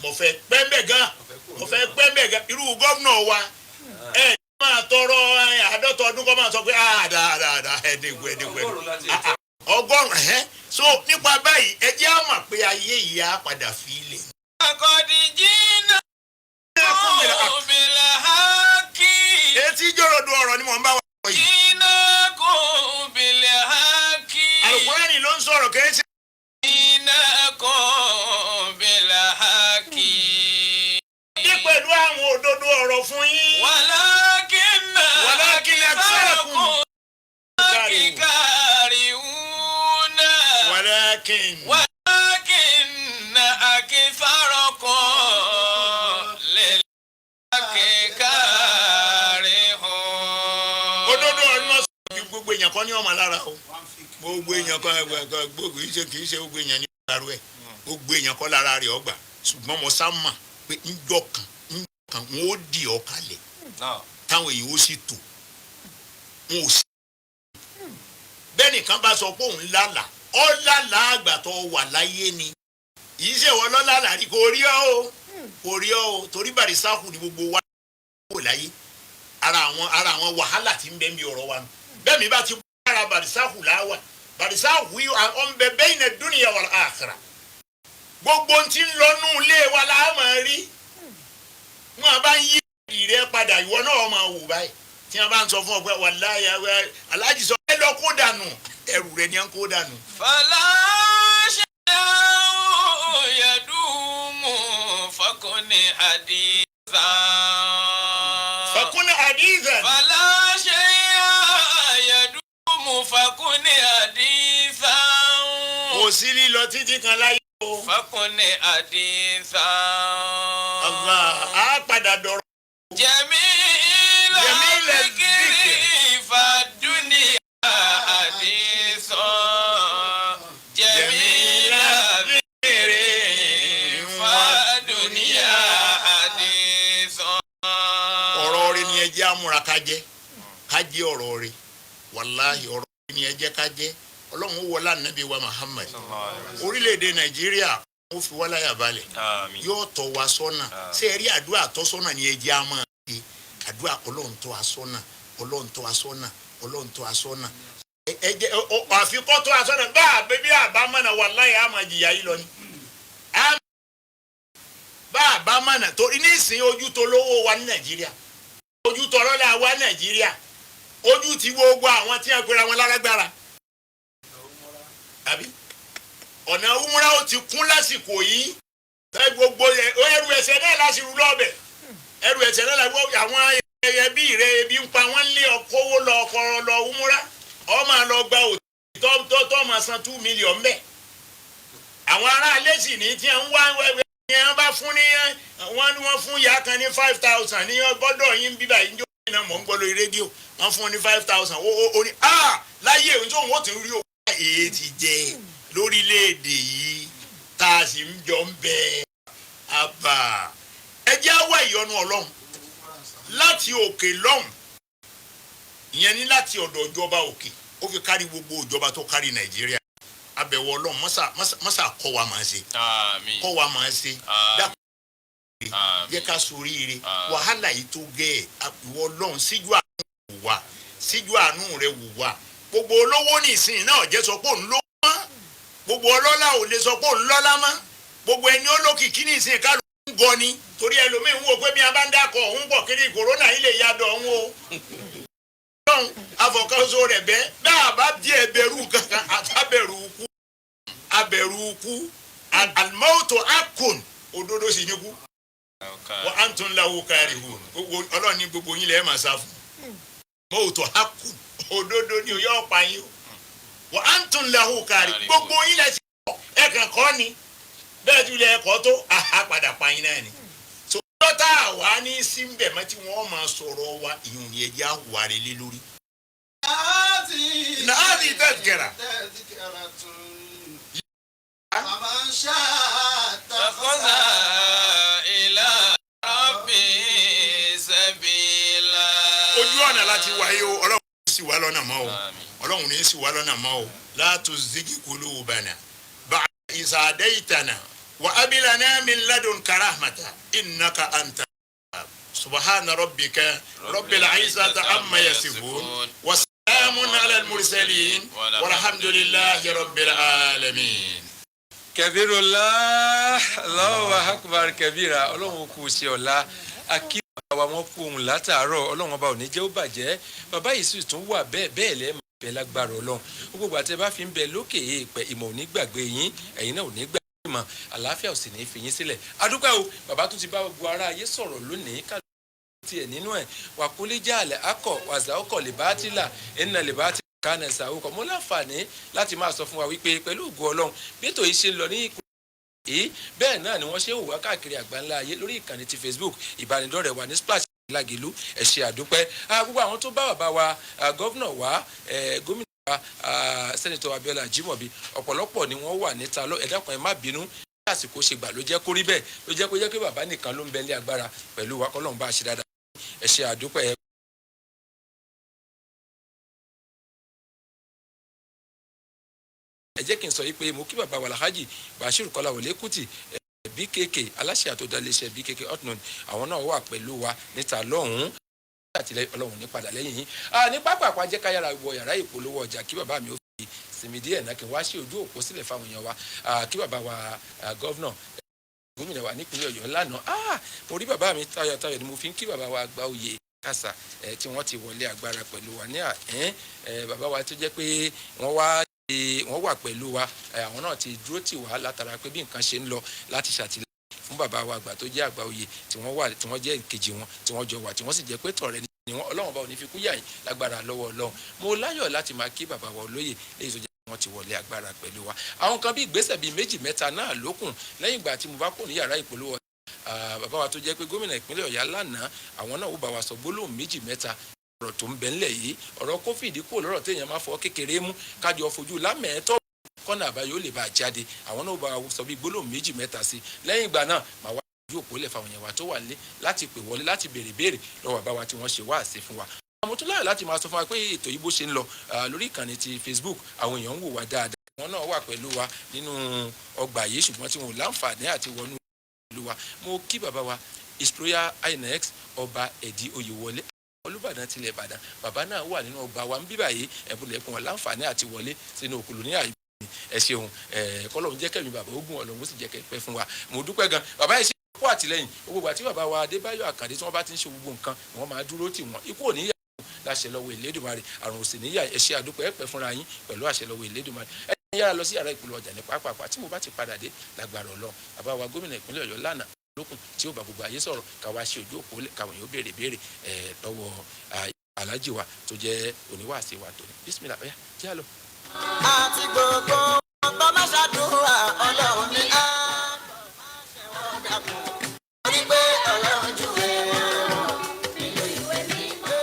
mọ fẹ́ pẹ́ńbẹ̀ gan irú gómìnà wa ẹ máa tọrọ àádọ́ta ọdún kọ́ máa sọ pé dáadáa ẹ̀ẹ́dẹ́gbẹ́ ọgọ́rùn-ún so nípa báyìí ẹ jẹ́ á mọ̀ pé ayé yìí á padà fi ilẹ̀. Akọ̀dìjì náà kò bìlẹ̀ hákì. etí jòròdù ọ̀rọ̀ ni mò ń bá wa sọ yìí. Iná kò bìlẹ̀ hákì. Àlùkùránì ló ń sọ̀rọ̀ kì í ṣe. Iná kò bìlẹ̀ hákì. dé pẹ̀lú àwọn òdodo ọ̀rọ̀ fún yín. Wàlákìnnà aksarakum kariuna. Wàlákìnnà aktharakum lil haqqi karihun. òdodo ọ̀rọ̀ náà sọ gbogbo èèyàn kan ní ọmọ lára o gbogbo èèyàn kan gbogbo kì í ṣe gbogbo èèyàn ní ọ̀rọ̀ rẹ̀ gbogbo èèyàn kan lára rẹ̀ ọgbà ṣùgbọ́n mo sá mà pé ńjọ́ kan wọn ó di ọ kalẹ̀ táwọn èèyàn ó sì tò wọn ò sí. bẹ́ẹ̀ nìkan bá sọ pé òun lálà ọ́ lálà àgbà tó wà láyé ni yìí ṣe wọ́n lọ́lá rí kò rí ọ́ o torí bàrísáhù ni gbogbo wa wò láyé ara àwọn wàhálà tí ń bẹ mi ọ̀rọ̀ wa nù bẹ́ẹ̀ mi bá ti bọ́ ara bàrísáhù láwà bàrísáhù ọ̀nbẹ bayna dunya wal akhirah gbogbo ti ń lọ nù ilé wa láàmú rí wọn bá ń yí ìrẹ́ padà ìwọ náà máa wò báyìí tí wọn bá ń sọ fún ọ pé wàláyà aláàjì sọ ẹ lọ kó dànù ẹrù rẹ ni ẹ ń kó dànù. Fàlà ṣẹ̀dá yẹ̀dùmù حديثا فكن حديثا فلا شيء يدوم فكن حديثا kò sí lílọ títí kan láyé o. فكن حديثا Allah á padà dọ̀rọ̀. جميل جميل الذكر الذكر. فالدنيا حديث جميل الذكر فالدنيا حديث ọ̀rọ̀ rẹ̀ ni ẹ jẹ́ amúra ká jẹ́ ọ̀rọ̀ rẹ̀ wàláhì ọ̀rọ̀ rẹ̀ ni ẹ jẹ́ ká jẹ́ ọlọ́run ó wọlá nàbí wa Muhammad orílẹ̀-èdè Nàìjíríà ó fi wá láyà balẹ̀ yóò tọ́ wa sọ́nà ṣé ẹ rí àdúrà tọ́sọ́nà ni ẹ jẹ́ a máa ṣe àdúrà ọlọ́run tọ́ wa sọ́nà ọlọ́run tọ́ wa sọ́nà ọlọ́run tọ́ wa sọ́nà ẹ jẹ́ àfikọ́ tọ́ wa sọ́nà bá a bẹ́bí àbámọ́nà wàláhì á máa jìyà yìí lọ ni bá a bá mọ̀nà torí nísìnyí ojú tó lówó wa ní Nàìjíríà ojú tọrọlá wa Nàìjíríà ojú ti gbogbo àwọn tí wọ́n pera wọn lárágbára àbí ọ̀nà umra ó ti kún lásìkò yìí gbogbo ẹrù ẹ̀ṣẹ̀ náà lásìrú lọ́bẹ̀ ẹrù ẹ̀ṣẹ̀ náà àwọn ẹbí rẹ ebi ń pa wọ́n lé ọkọ̀wó lọ ọkọ̀ lọ umra ọ máa lọ gba òtítọ́ tó máa san 2 million bẹ́ẹ̀ àwọn ará alẹ́ sì ní tí wọ́n wá wẹ́wẹ́ yẹn bá fún ní wọ́n fún ìyá kan ní 5,000 ní gbọ́dọ̀ yín bíbá yín jó iná mọ̀ ń gbọ́ lórí rédíò wọ́n fún ní 5,000 ó ní láyé òun tó wọ́n ti rí owó èyí ti jẹ lórílẹ̀‐èdè yìí tá a sì ń jọ ń bẹ àbá ẹ jẹ́ wá ìyọ́nú Ọlọ́run láti òkè lọ́hùn ìyẹn ní láti ọ̀dọ̀ ìjọba òkè ó fi kárí gbogbo ìjọba tó kárí Nàìjíríà abẹ̀wò Ọlọ́run mọ́sà kọ́ wa máa ṣe kọ́ wa máa ṣe dákun jẹ́ ká soríire wàhálà yìí tó gẹ́ ẹ̀ ìwọ Ọlọ́run síjú àánú rẹ̀ wò wá gbogbo olówó nìsín náà jẹ́ sọ pé òun lówó mọ́ gbogbo ọlọ́lá ò lè sọ pé òun lọ́lá mọ́ gbogbo ẹni olókìkí nìsín kálù ń gọ ni torí ẹlòmíín ń wò pé bí a bá ń dákọ̀ òun pọ̀ kiri kòrónà yìí lè yá dọ̀ òun o Ọlọ́run afọ̀kọ́sọ rẹ̀ bẹ́ẹ̀ bá a bá díẹ̀ bẹ̀rù kankan abẹ̀rù kú alimọ́tò akon òdodo sì ní kú wọ́n á tún láwọ́ kárí hù Ọlọ́run ní gbogbo yín lẹ́ẹ̀ máa sá fún mọ́tò akon òdodo ni o yọ pa yín o wọ́n á tún láwọ́ kárí gbogbo yín lẹ́sìn kọ́ ẹ̀ kàn kọ́ ni bẹ́ẹ̀ tún lẹ́ ẹ̀kọ́ tó padà pa yín náà ni so dọ́tà wa ní síbẹ̀ mọ́ tí wọ́n máa sọ̀rọ̀ wa ìyún ni ẹ̀jẹ̀ àwárí lé lórí. nàádì tẹ̀síkẹ̀rà. فمن شاء اتخذ إلى ربه سبيلا. ojú ọ̀nà láti wáyé o Ọlọ́run ní sì wá lọ́nà mọ́ o Ọlọ́run ní sì wá lọ́nà mọ́ o la tuzigh qulubana ba'da idh hadaytana wa hab lana min ladunka rahmatan innaka anta subhana rabbika rabbil izzati amma yasifun wa salamun ala al-mursalin walhamdulillahi rabbil alamin. Kabirullah Allahu akbar kabira Ọlọ́run kù sí ọ̀la akí wa wọn kú ohun látàárọ̀ Ọlọ́run ọba ò ní jẹ́ ó bàjẹ́ bàbá yìí sì tún wà bẹ́ẹ̀ lẹ́ẹ̀ máa bẹ lágbára Ọlọ́run gbogbo àti ẹ bá fi ń bẹ lókè èèpẹ̀ ìmọ̀ ò ní gbàgbé yín ẹ̀yin náà ò ní gbàgbé mọ́ àlàáfíà ò sì ní fi yín sílẹ̀ adúpẹ́ o bàbá tún ti bá gbogbo ará ayé sọ̀rọ̀ lónìí ká tiẹ̀ nínú ẹ̀ wàkúlíjà àlẹ́ akọ̀ wàzà ọkọ̀ lè bá tìlà ẹ̀nà lè bá tìlà kánà ìsàwùkọ mo láǹfààní láti máa sọ fún wa wípé pẹ̀lú ògo Ọlọ́run bí ètò yìí ṣe ń lọ ní yìí bẹ́ẹ̀ náà ni wọ́n ṣe ń wà káàkiri àgbáńlá ayé lórí ìkànnì ti Facebook ìbánidọ́rẹ̀ẹ́ wa ní Splash Lágelú ẹ ṣé àdúpẹ́ gbogbo àwọn tó bá bàbá wa gọ́vnà wa gómìnà wa sẹ́nitọ̀ Abíọ́lá Ajímọ̀bí ọ̀pọ̀lọpọ̀ ni wọ́n wà níta ẹ dákun ẹ má bínú bí àsìkò ṣe gbà ló jẹ́ kó rí bẹ́ẹ̀ ló jẹ́ kó jẹ́ pé bàbá nìkan ló ń bẹ ní agbára pẹ̀lú wa kọ́lọ́run bá a ṣe dáadáa ẹ ṣé àdúpẹ́ ẹ jẹ́ kí n sọ yìí pé mo kí bàbá wa Alhaji Bashir Kọ́láwọlé Kútì BKK aláṣẹ àtòdálẹ́sẹ̀ BKK Hotnut àwọn náà wà pẹ̀lú wa níta lọ́hùn-ún àtìlẹ́yìn Ọlọ́run ní padà lẹ́yìn yín ní pápá àpájẹ́ káyára wọ yàrá ìpolówó ọjà kí bàbá mi ó fi sinmi díẹ̀ náà kí n wá sí ojú òpó sílẹ̀ fáwọn èèyàn wa kí bàbá wa gọ́vnà gómìnà wa nípínlẹ̀ Ọ̀yọ́ lánàá mo rí bàbá mi tayọ̀tayọ̀ ni mo fi ń kí bàbá wa gba oyè kásá tí wọ́n ti wọlé agbára pẹ̀lú wa ní bàbá wa tó jẹ́ pé wọ́n wà pẹ̀lú wa àwọn náà ti dúró tì wá látara pé bí nǹkan ṣe ń lọ láti ṣàtìlẹ́yìn fún bàbá wa àgbà tó jẹ́ àgbà oyè tí wọ́n jẹ́ ìkejì wọn tí wọ́n jọ wà tí wọ́n sì jẹ́ pé tọ̀rẹ́ ni wọn Ọlọ́run bá ò ní fi kú yà yín lágbára lọ́wọ́ Ọlọ́run mo láyọ̀ láti máa kí bàbá wa olóyè léyìí tó jẹ́ wọ́n ti wọlé agbára pẹ̀lú wa àwọn kan bí ìgbésẹ̀ bíi méjì mẹ́ta náà lókùn lẹ́yìn ìgbà tí mo bá kò ní yàrá ìpolówó bàbá wa tó jẹ́ pé gómìnà ìpínlẹ̀ Ọ̀yọ́ lánàá àwọn náà ó bá wa sọ gbólóhùn méjì mẹ́ta ọ̀rọ̀ tó ń bẹ ńlẹ̀ yìí ọ̀rọ̀ kófìdí kúrò lọ́rọ̀ téèyàn máa fọ́ kékeré mú kájọ fojú lámẹ̀ẹ́tọ́ kọ́nà àbáyọ ó lè bá a jáde àwọn náà ó bá wa sọ bí gbólóhùn méjì mẹ́ta sí lẹ́yìn ìgbà náà màá wá ojú òpó lẹ̀ fáwọn èèyàn wa tó wà lé láti pè wọlé láti béèrè lọ́wọ́ bàbá wa tí wọ́n ṣe wáàsí fún wa mo tún láyọ̀ láti máa sọ fún wa pé ètò yìí bó ṣe ń lọ lórí ìkànnì ti Facebook àwọn èèyàn ń wò wá dáadáa wọn náà wà pẹ̀lú wa nínú ọgbà yìí ṣùgbọ́n tí wọn ò láǹfààní àti wọnú ìlú wa mo kí bàbá wa His Royal Highness ọba Ẹ̀dí Oyèwọlé Olúbàdàn tilẹ̀ Ìbàdàn bàbá náà wà nínú ọgbà wa ń bí báyìí ẹ̀bùnlẹ̀kùn wọn láǹfààní àti wọlé sínú òkùlù ní àyè ẹ ṣeun kọ́lọ́run jẹ́ kẹ́mi bàbá ogun Ọlọ́run ó sì jẹ́ kẹ́pẹ́ fún wa mo dúpẹ́ gan bàbá ẹ̀ ṣe kó àtìlẹ́yìn gbogbo àti bàbá wa Adébáyọ̀ Àkàndé tí wọ́n bá ti ń ṣe gbogbo nǹkan wọ́n máa dúró tì wọ́n ikú ò ní láṣẹ lọ́wọ́ Elédùmarè àrùn òsì níyà ẹ ṣé àdúpẹ́ ẹ pẹ́ fúnra yín pẹ̀lú àṣẹ lọ́wọ́ Elédùmarè ẹ yára lọ sí yàrá ìpolówó ọjà ní pàápàá tí mo bá ti padà dé lágbára Ọlọ́run bàbá wa gómìnà ìpínlẹ̀ Ọ̀yọ́ lánàá lókun tí ó bá gbogbo ayé sọ̀rọ̀ káwa ṣe ojú òpó káwọn yóò béèrè lọ́wọ́ aláàjì wa tó jẹ́ oníwàásí wa tó ní bísímìlà ọ̀yá jẹ́ àlọ́. àti gbogbo ọgbọ́n má ṣàdúrà Ọlọ́run ní á ṣẹ̀wọ̀n dàkún orí pé Ọlọ́run júwe nínú ìwé mímọ́.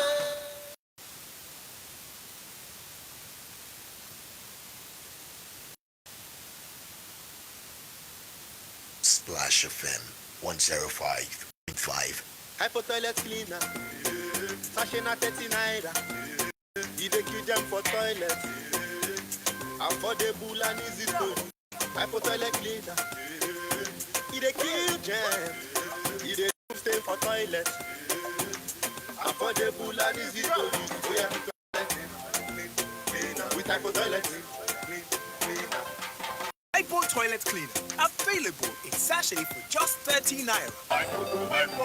Splash FM 105.5. Hypo toilet cleaner, sachet na 30 naira. You dey kill them for toilet. Affordable and easy to use. Hypo toilet cleaner, you dey kill them. You dey remove stain for toilet. Affordable and easy to use. We are cleaner with Hypo toilet cleaner. Hypo toilet cleaner available in sachet for just 30 naira.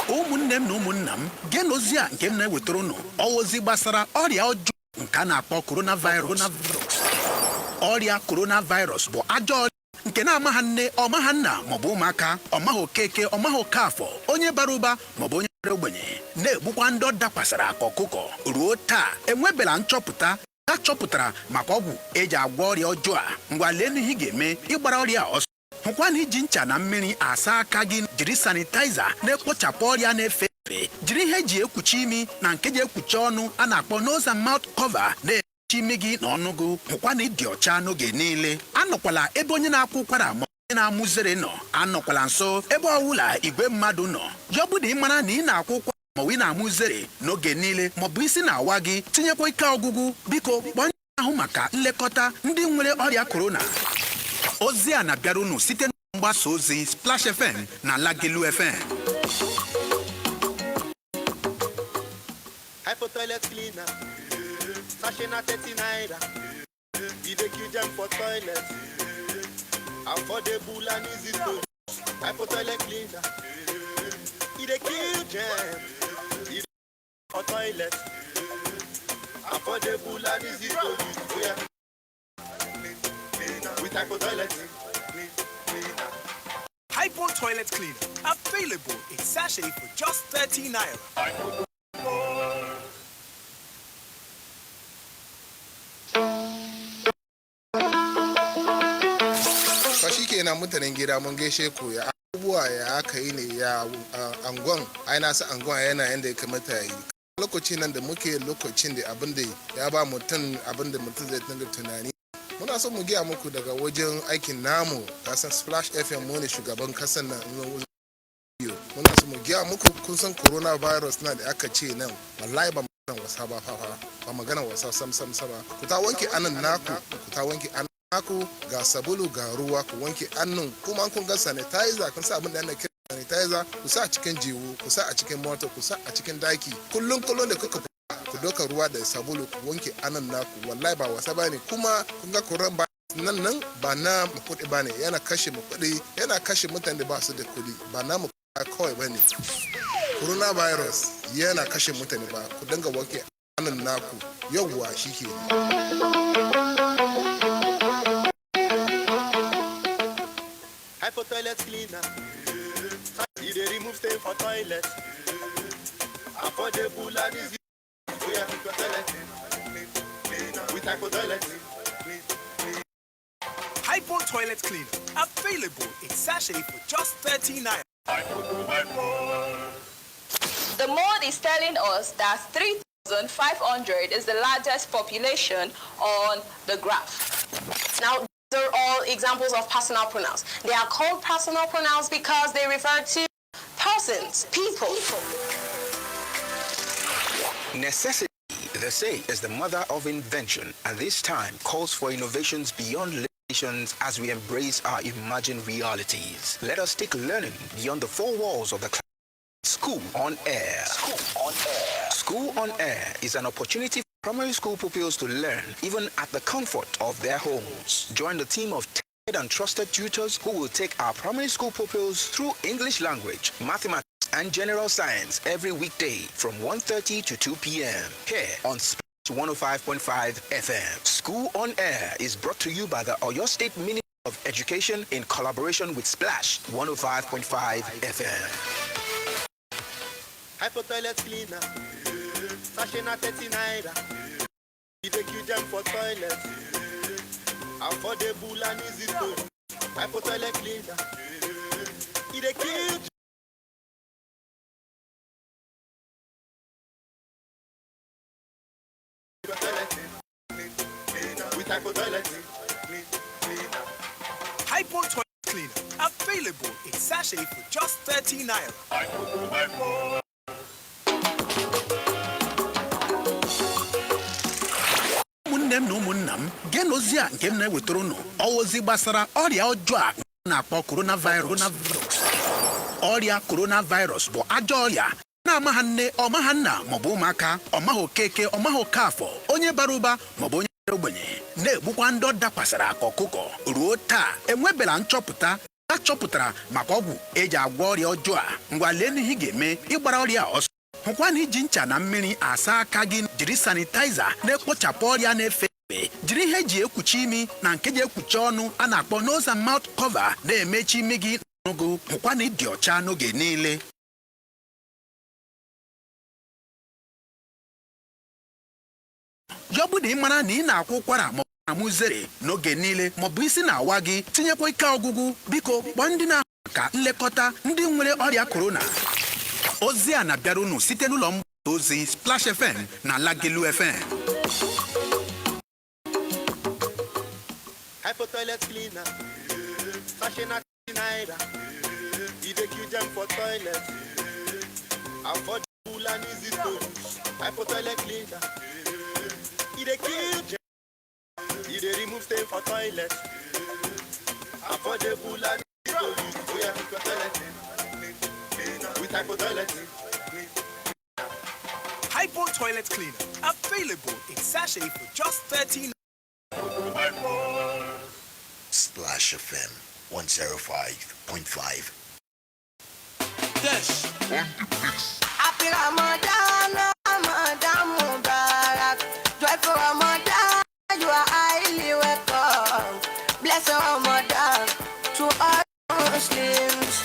ụmụnne m na ụmụnna m geenụ ozi a nke m na-ewetara unu ozi gbasara ọrịa ọjọọ nke a na-akpọ coronavirus. Ọrịa coronavirus bụ ajọ ọrịa nke na-amaghị nne ọmaghị nna maọbụ ụmụaka ọmaghị okeke ọmaghị okafọ onye bara ụba maọbụ onye bara ogbenye na-egbukwa ndị ọ dakwasara aka ọkụkọ ruo taa enwebela nchọpụta a chọpụtara maka ọgwụ eji agwọ ọrịa ọjọọ a ngwa lee ihe ị ga-eme ịgbara ọrịa ọsọ hụkwa na iji ncha na mmiri asa aka gị jiri sanitaiza na-ekpochapụ ọrịa na-efe efe jiri ihe eji ekpuchi imi na nke ji ekpuchi ọnụ a na-akpọ nose and mouth cover na-ekpuchi imi gị na ọnụ gị hụkwa na ịdị ọcha n'oge niile anọkwala ebe onye na-akwa ụkwara ma onye na-amụzere nọ anọkwala nso ebe ọbụla igwe mmadụ nọ ya bụ na ị mara na ị na-akwa ụkwara ma ị na-amụzere n'oge niile maọbụ isi na-awa gị tinyekwa ike ọgwụgwụ biko kpọọ ndị ahụ maka nlekọta ndị nwere ọrịa korona. Ozi a na-abịara unu site na mgbasa ozi Splash FM na Lagelu FM. Hypo toilet cleaner, sachet na 30 naira. You dey kill them for toilet. Affordable and easy to use. Hypo toilet cleaner, you dey kill them. You dey for toilet. Affordable and easy to use. We are with Hypo toilet cleaner. Hypo toilet cleaner available in sachet for just 30 naira. Fashi kenan mutanen gida mun gaishe ku ya abubuwa ya aka yi ne ya angon ai na sa angon yana yanda ya kamata yi lokacin nan da muke lokacin da abin da ya ba mutum abin da mutum zai dinga tunani muna so mu giya muku daga wajen aikin namu kasan Splash FM mu ne shugaban kasan nan muna so mu giya muku kun san coronavirus na da aka ce nan wallahi ba magana wasa ba ba magana wasa sam ku ta wanke anan naku ku ta wanke anan naku ga sabulu ga ruwa ku wanke annun kuma kun ga sanitizer kun sa abin da ana kira sanitizer ku sa a cikin jiwo ku sa a cikin mota ku sa a cikin daki kullun da kuka ku doka ruwa da sabulu ku wanke anan naku wallahi ba wasa bane kuma kun ga koran ba nan ba na kuɗi bane yana kashe mu kuɗi yana kashe mutane da ba su da kuɗi ba na mu kawai bane coronavirus yana kashe mutane ba ku dinga wanke anan naku yawwa shike Hypo toilet cleaner. It dey remove stain for toilet. Affordable and easy. We have to toilet cleaner. With Hypo toilet cleaner. Hypo toilet cleaner. Available in sachet for just 30 naira. The mode is telling us that 3,500 is the largest population on the graph. Now, these are all examples of personal pronouns. They are called personal pronouns because they refer to persons, people. Necessity, they say, is the mother of invention, and this time calls for innovations beyond limitations as we embrace our imagined realities. Let us take learning beyond the four walls of the class. School on Air. School on Air. School on Air is an opportunity for primary school pupils to learn even at the comfort of their homes. Join the team of talented and trusted tutors who will take our primary school pupils through English language, mathematics, and general science every weekday from 1:30 to 2 p.m. here on 105.5 FM. School on Air is brought to you by the Oyo State Ministry of Education in collaboration with Splash 105.5 FM. Hypo toilet cleaner. Sachet na 30 naira. It dey kill them for toilet. Affordable and easy to use. Hypo toilet cleaner. It dey kill. With Hypo toilet cleaner. Hypo toilet cleaner. Available in sachet for just 30 naira. ụmụnne m na ụmụnna m geenụ ozi a nke m na-ewetara unu ozi gbasara ọrịa ọjọọ a na-akpọ coronavirus. Ọrịa coronavirus bụ ajọ ọrịa na-amaghị nne ọmaghị nna maọbụ ụmụaka, ọmaghị okeke ọmaghị okafọ, onye bara ụba maọbụ onye ogbenye, na-egbukwa ndị ọ dakwasịrị aka ọkụkọ. Ruo taa enwebela nchọpụta a chọpụtara maka ọgwụ eji agwọ ọrịa ọjọọ a. Ngwa lee ihe ị ga-eme ịgbara ọrịa ọsọ. Hụkwa na iji ncha na mmiri asa aka gị, jiri sanitaiza na-ekpochapụ ọrịa na-efe efe, jiri ihe eji ekpuchi imi na nke ji ekpuchi ọnụ a na-akpọ nose and mouth cover na-emechi imi gị n'ogo. Hụkwa na ịdị ọcha n'oge niile. Ya ọ bụ na ị mara na ị na-akwụ ụkwara maọbụ na-amụ uzere n'oge niile maọbụ isi na-awa gị, tinyekwa ike ọgwụgwụ, biko kpọọ ndị na-ahụ maka nlekọta ndị nwere ọrịa korona. Ozi a na-abịara unu site n'ụlọ mgbasa ozi Splash FM na Lagelu FM. Hypo toilet cleaner. Sachet na 30 naira. It dey kill them for toilet. Affordable and easy to use. Hypo toilet cleaner. It dey kill them. It dey remove stain for toilet. Affordable and easy to use. We have to toilet cleaner. With Hypo toilet cleaner. Hypo toilet cleaner. Available in sachet for just 30 naira. Splash FM 105.5. Yes. Happy Ramadan, Ramadan Mubarak. Joyful Ramadan, you are highly welcome. Bless Ramadan to all Muslims.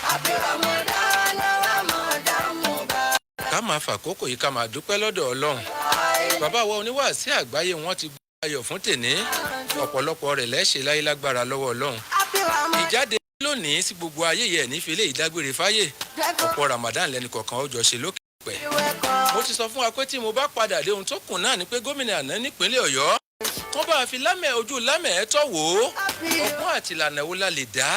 Happy Ramadan, Ramadan Mubarak. ká máa fàkókò yìí ká máa dúpẹ́ lọ́dọ̀ Ọlọ́run. Bàbá wa oníwàásí àgbáyé wọn ti gbọ́ ayọ̀ fún tèní, ọ̀pọ̀lọpọ̀ rẹ̀ lẹ́ṣẹ̀ láyé lágbára lọ́wọ́ Ọlọ́run. Ìjáde lónìí sí gbogbo ayé yẹ̀ nífẹ̀lẹ́ ìdágbére fáyé, ọ̀pọ̀ Ramadan lẹ́nu kọ̀ọ̀kan ó jọ ṣe lókè pẹ̀. Mo ti sọ fún wa pé tí mo bá padà dé ohun tó kù náà ni pé gómìnà àná nípínlẹ̀ Ọ̀yọ́ kán bá fi lámẹ̀ ojú lámẹ̀ ẹ̀ tọ́ wò ó, ọgbọ́n àti ìlànà wo la lè dá,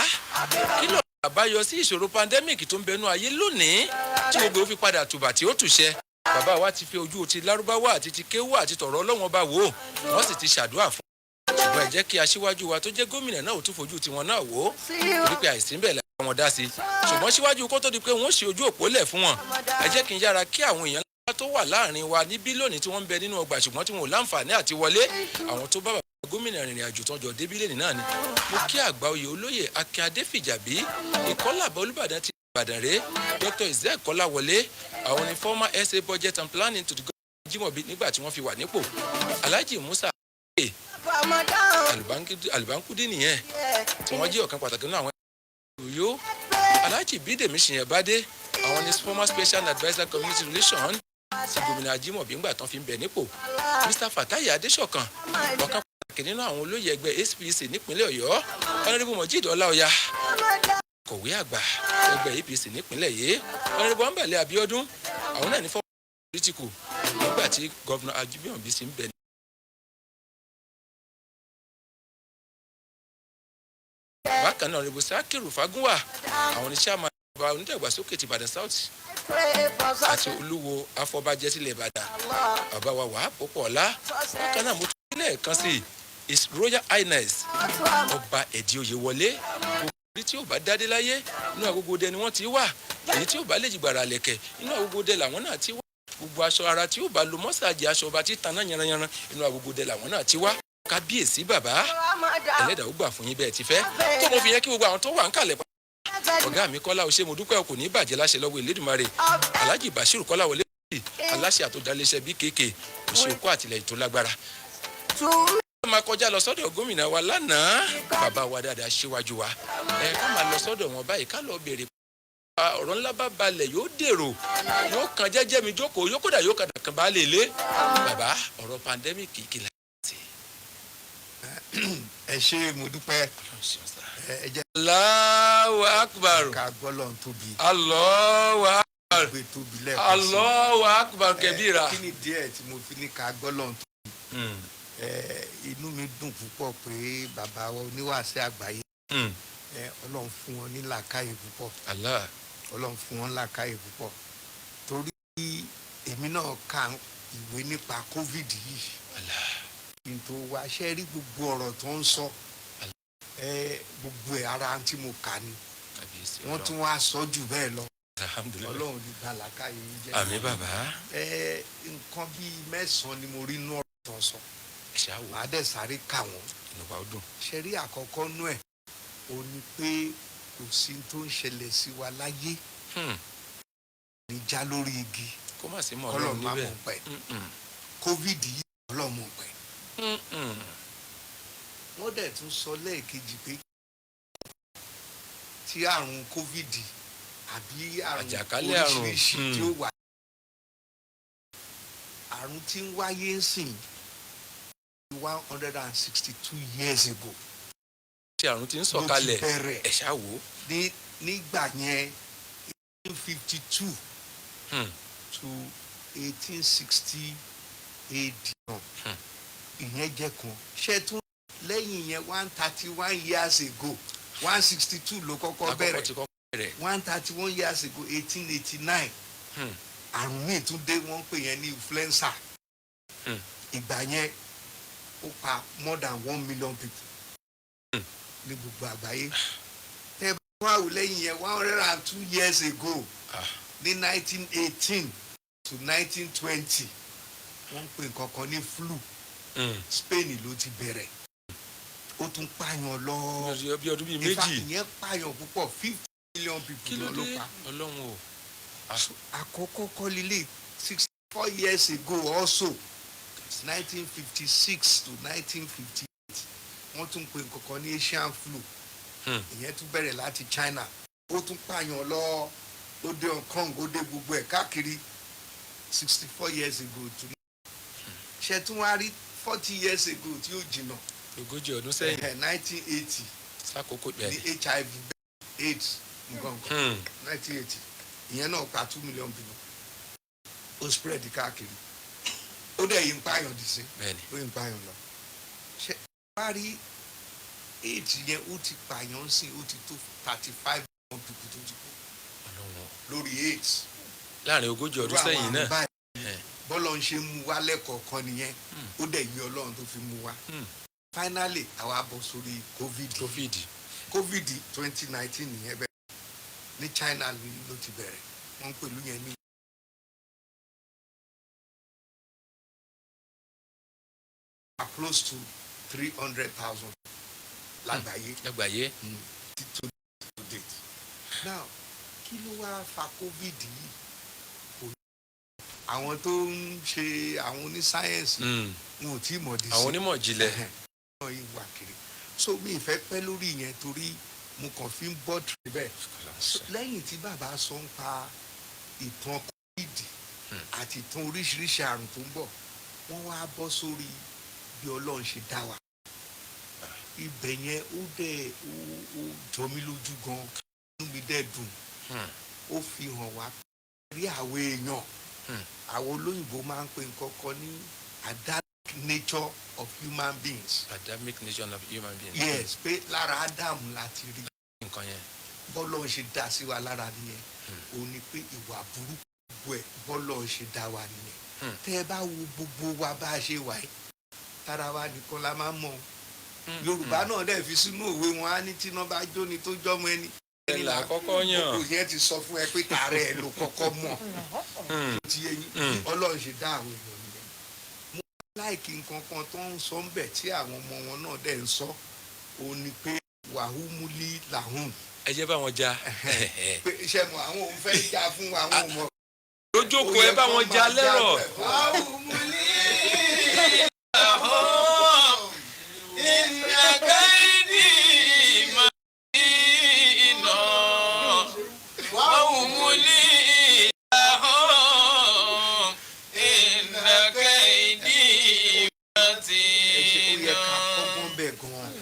kí ló àbáyọ sí ìṣòro pandemic tó ń bẹnu ayé lónìí tí gbogbo fi padà tùbà tí ó tùṣẹ. Bàbá wa ti fi ojú ti lárúbáwá àti ti kéwú àti tọ̀rọ̀ Ọlọ́run ọba wò ó, wọ́n sì ti ṣàdúrà fún un. Ṣùgbọ́n ẹ jẹ́ kí aṣíwájú wa tó jẹ́ gómìnà náà ò tún fojú tiwọn náà wò ó, torí pé àìsí ń bẹ̀ lára wọn dá sí i. Ṣùgbọ́n síwájú kó tó di pé wọ́n ṣe ojú òpó lẹ̀ fún wọn, ẹ jẹ́ kí n yára kí àwọn èèyàn ńlá tó wà láàrin wa níbí lónìí tí wọ́n ń bẹ nínú ọgbà ṣùgbọ́n tí wọn ò láǹfààní àti wọlé, àwọn tó bá bàbá gómìnà ìrìn àjò tó jọ débí lẹ́nìí náà ni. Mo kí àgbà oyè olóyè Akin Adéfìjàbí, ìkọ́làbọ̀ Olúbàdàn ti Ìbàdàn rèé, Dr. Isaiah Kọ́láwọlé, àwọn ni former SA budget and planning to the government Jimobi nígbà tí wọ́n fi wà nípò. Alhaji Musa Alubankudi nìyẹn tí wọ́n jẹ́ ọ̀kan pàtàkì nínú àwọn Oyo Alhaji Bídèmí Ṣìyẹ̀bádé àwọn ní former special adviser community relation sí gómìnà Ajímọ̀bí ńgbà tán fi ń bẹ̀ nípò Mr. Fatai Adéṣọ̀kan ọ̀kan pàtàkì nínú àwọn olóyè ẹgbẹ́ APC nípínlẹ̀ Ọ̀yọ́ Honourable Mojeed Ọláọyà kọ̀wé àgbà ẹgbẹ́ APC nípínlẹ̀ yìí Honourable Ambale Abiodun àwọn náà ní former political nígbà tí Governor Ajímọ̀bí sì ń bẹ̀. Bákan náà Honourable Sakiru Fagunwa àwọn ní chairman ọba onídàgbàsókè ti Ìbàdàn South àti olúwo afọbajẹ sílẹ̀ Ìbàdàn bàbá wa Wahab Popoola bákan náà mo tún nílẹ̀ kan sí His Royal Highness ọba Ẹ̀dí Oyèwọlé gbogbo orí tí ò bá dádé láyé inú Agogodẹ ni wọ́n ti wà èyí tí ò bá lè jìgbàrà lẹ̀kẹ̀ inú Agogodẹ làwọn náà ti wà gbogbo aṣọ ara tí ò bá lo mọ́sàájì aṣọ ọba tí tanná yanranyanran inú Agogodẹ làwọn náà ti wà kábíyèsí bàbá ẹlẹ́dàá ó gbà fún yín bẹ́ẹ̀ ti fẹ́ tó mo fi yẹ kí gbogbo àwọn tó wà ń kalẹ̀ ọ̀gá mi Kọ́lá o ṣé mo dúpẹ́ kò ní bàjẹ́ láṣẹ lọ́wọ́ Elédùmarè Alhaji Bashiru Kọ́lá wọlé aláṣẹ àtòdálẹ́ṣẹ́ BKK òṣèkú àtìlẹ́yìn tó lágbára. máa kọjá lọ sọ́dọ̀ gómìnà wa lánàá bàbá wa dáadáa síwájú wa ká máa lọ sọ́dọ̀ wọn báyìí ká lọ béèrè ọ̀rọ̀ ńlá bá balẹ̀ yóò dèrò yóò kàn jẹ́jẹ́ mi jókòó yóò kódà yóò kàdà kan bá lè lé bàbá ọ̀rọ̀ pandemic kìkì la. ẹ ṣé mo dúpẹ́ ẹ jẹ́ Allahu Akbar ká gbọ́lọ̀ tóbi Allahu Akbar gbé tóbi lẹ́ẹ̀kan sí Allahu Akbar kẹbíra. kí ni díẹ̀ tí mo fi ní ká gbọ́lọ̀ tóbi inú mi dùn púpọ̀ pé bàbá wa oníwàásù àgbáyé Ọlọ́run fún wọn ní làákàyè púpọ̀ Ọlọ́run fún wọn làákàyè púpọ̀ torí èmi náà ka ìwé nípa COVID yìí kí n tó wá ṣe rí gbogbo ọ̀rọ̀ tó ń sọ gbogbo ẹ̀ ara tí mo kà ni wọ́n tún wá sọ jù bẹ́ẹ̀ lọ Ọlọ́run ní gbàlàkà yìí jẹ́ àmín bàbá. nǹkan bíi mẹ́sàn-án ni mo rí inú ọ̀rọ̀ tó ń sọ màá dẹ̀ sáré kà wọ́n ṣe rí àkọ́kọ́ nú ẹ̀ ó ní pé kò sí tó ń ṣẹlẹ̀ sí wa láyé níjà lórí igi Ọlọ́run má mọ̀ pẹ́ COVID yìí Ọlọ́run mọ̀ pẹ́ wọ́n dẹ̀ tún sọ lẹ́ẹ̀kejì pé tí àrùn COVID àbí àrùn oríṣiríṣi tí ó wà àrùn tí ń wáyé ń sìn 162 years ago. tí àrùn ti ń sọ̀kalẹ̀ ẹ̀ ṣá wò. nígbà yẹn 1852 to 1860 AD ìyẹn jẹ́ kan ṣé tún lẹ́yìn yẹn 131 years ago 162 ló kọ́kọ́ bẹ̀rẹ̀ 131 years ago 1889 àrùn míì tún dé wọ́n pè yẹn ní influenza ìgbà yẹn ó pa more than 1 million people ní gbogbo àgbáyé tẹ́ bá wà wò lẹ́yìn yẹn 102 years ago ní 1918 to 1920 wọ́n pè nǹkan kan ní flu Spain ló ti bẹ̀rẹ̀ ó tún pààyàn lọ bí ọdún bíi méjì ìfàkìyẹn pààyàn púpọ̀ 50 million people ló pa Ọlọ́run o. àkọ́kọ́ kọ́ lílé 64 years ago also 1956 to 1958 wọ́n tún pè nǹkan kan ní Asian flu ìyẹn tún bẹ̀rẹ̀ láti China ó tún pààyàn lọ ó dé Hong Kong ó dé gbogbo ẹ̀ káàkiri 64 years ago to ṣe tún wá rí 40 years ago tí ó jìnnà ogójì ọdún sẹ́yìn 1980 sákòókò ní HIV AIDS nǹkan 1980 ìyẹn náà pa 2 million people ó spread káàkiri ó dẹ̀ yìí ń pààyàn dì sí ó yìí ń pààyàn lọ ṣe wá rí AIDS yẹn ó ti pààyàn sí ó ti tó 35 million people tó ti kú lórí AIDS láàrin ogójì ọdún sẹ́yìn náà bọ́lọ̀ ń ṣe mú wa lẹ́kọ̀ọ̀kan nìyẹn ó dẹ̀ yí Ọlọ́run tó fi mú wa finally àwa bọ̀ sórí COVID 2019 nìyẹn bẹ́ẹ̀ ní China ló ti bẹ̀rẹ̀ wọ́n pẹ̀lú yẹn ní. close to 300,000 lágbàáyé to date now kí ló wá fa COVID yìí àwọn tó ń ṣe àwọn onísáyẹ̀nsì wọn ò tí ì mọ̀ dí sí àwọn onímọ̀ ìjìnlẹ̀ wọ́n yìí wà kiri so mi ìfẹ́ pẹ́ lórí yẹn torí mo kàn fi ń bọ́ tìrì bẹ́ẹ̀ lẹ́yìn tí bàbá sọ ń pa ìtàn covid àti ìtàn oríṣiríṣi àrùn tó ń bọ̀ wọ́n wá bọ́ sórí bí ọlọ́run ṣe dá wa ibẹ̀ yẹn ó dẹ̀ ó jọ mí lójú gan inú mi dẹ̀ dùn ó fi hàn wá rí àwọn èèyàn àwọn olóyìnbó máa ń pè nǹkan kan ní adamic nature of human beings. Adamic nature of human beings. Yes, pé lára Ádámù láti rí nǹkan yẹn. bọ́lọ̀ ṣe dá sí wa lára nìyẹn ó ní pé ìwà burúkú ẹ̀ bọ́lọ̀ ṣe dá wa nìyẹn tẹ́ ẹ bá wo gbogbo wa bá a ṣe wà yìí tára wa nìkan la máa mọ̀ Yorùbá náà dẹ̀ fi sínú òwe wọn á ní tíná bá jóni tó jọ́mọ ẹni. ẹni là kọ́kọ́ yàn. òkú yẹn ti sọ fún ẹ pé tààrẹ ẹ ló kọ́kọ́ mọ̀ ti eyín Ọlọ́run ṣe dá àwọn èèyàn nìyẹn. mo láìkí nǹkan kan tó ń sọ ń bẹ̀ tí àwọn ọmọ wọn náà dẹ̀ ń sọ ó ní pé wàhúmúlí làhùn. ẹ jẹ́ bá wọn já. pé iṣẹ́ mọ̀ àwọn òun fẹ́ já fún àwọn ọmọ. lójókòó ẹ bá wọn já lẹ́rọ̀. wàhúmúlí làhùn ìnàkàìdì màdínà wàhúmúlí làhùn ìnàkàìdì màdínà. ọgbọ́n bẹ́ẹ̀ gan-an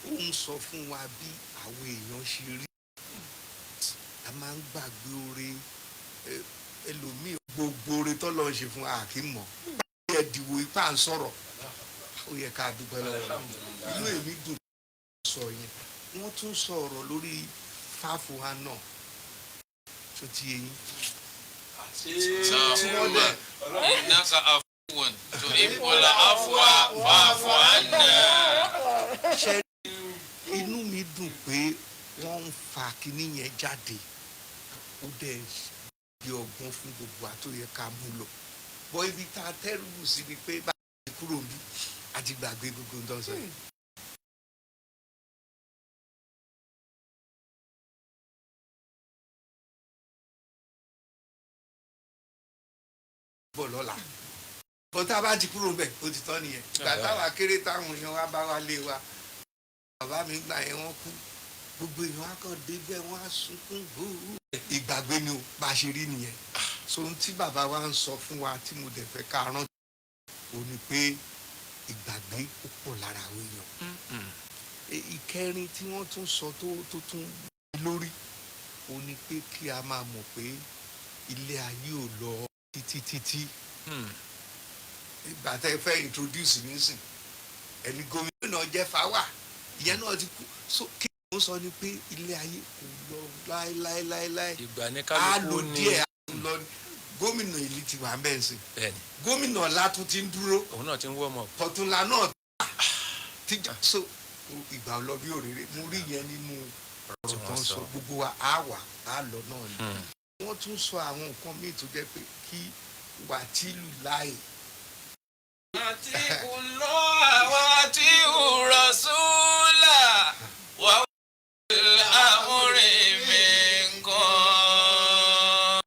ó ń sọ fún wa bí àwọn èèyàn ṣe rí a máa ń gbàgbé oore ẹlòmíì gbogbo oore tọ́lọ́ ń ṣe fún wa kì í mọ̀ ẹ̀ dìwò ipá ń sọ̀rọ̀ ó yẹ ká dúpẹ́ lọ́wọ́ inú èmi dùn sọ yẹn wọ́n tún sọ̀rọ̀ lórí fáfù wa náà tó ti yẹn. sàmúlò ìnáka àfọwọ́n tó ìbọ̀là àfọwà fàáfọ̀ àná. ṣe inú mi dùn pé wọ́n ń fa kinní yẹn jáde ó dẹ̀ di ọgbọ́n fún gbogbo àtòyẹ ká mú lò bọ́ ibi tá a tẹ́rù sí ni pé bá a ti kúrò bí a ti gbàgbé gbogbo nǹkan sọ yìí. bọ̀ lọ́la bọ́ tá a bá ti kúrò bẹ́ẹ̀ ó ti tán nìyẹn ìgbà táwa kéré táwọn èèyàn wá bá wa lé wa bàbá mi gbà yẹn wọ́n kú gbogbo èèyàn á kàn débẹ̀ wọ́n á sunkún gbòòrò. ìgbàgbé ni o bá a ṣe rí nìyẹn so ohun tí bàbá wa ń sọ fún wa tí mo dẹ̀ fẹ́ ká rántí o ní pé ìgbàgbé ó pọ̀ lára àwọn èèyàn. ìkẹrin tí wọ́n tún sọ tó tún lórí o ní pé kí a máa mọ̀ pé ilé ayé ò lọ títí. ìgbà tẹ́ fẹ́ introduce nísìn ẹni gómìnà jẹ́ fáwà ìyẹn náà ti kú so kí wọ́n sọ ni pé ilé ayé kò lọ láéláéláé ìgbà ní kálukú ní díẹ̀ lọ gómìnà ìlú ti wà bẹ́ẹ̀ sí gómìnà ọ̀la tún ti ń dúró òun náà ti ń wọ́ ọmọ. tọ̀túnla náà ti jà so ìgbà ọlọ́bí òrèrè mo rí yẹn nínú ọ̀rọ̀ tó ń sọ gbogbo wa á wà á lọ náà ni wọ́n tún sọ àwọn nǹkan míì tó jẹ́ pé kí wàtílù láì. àti kùnlọ́ àwọn àti ìrọ̀súlà wà láwùrín mi gan.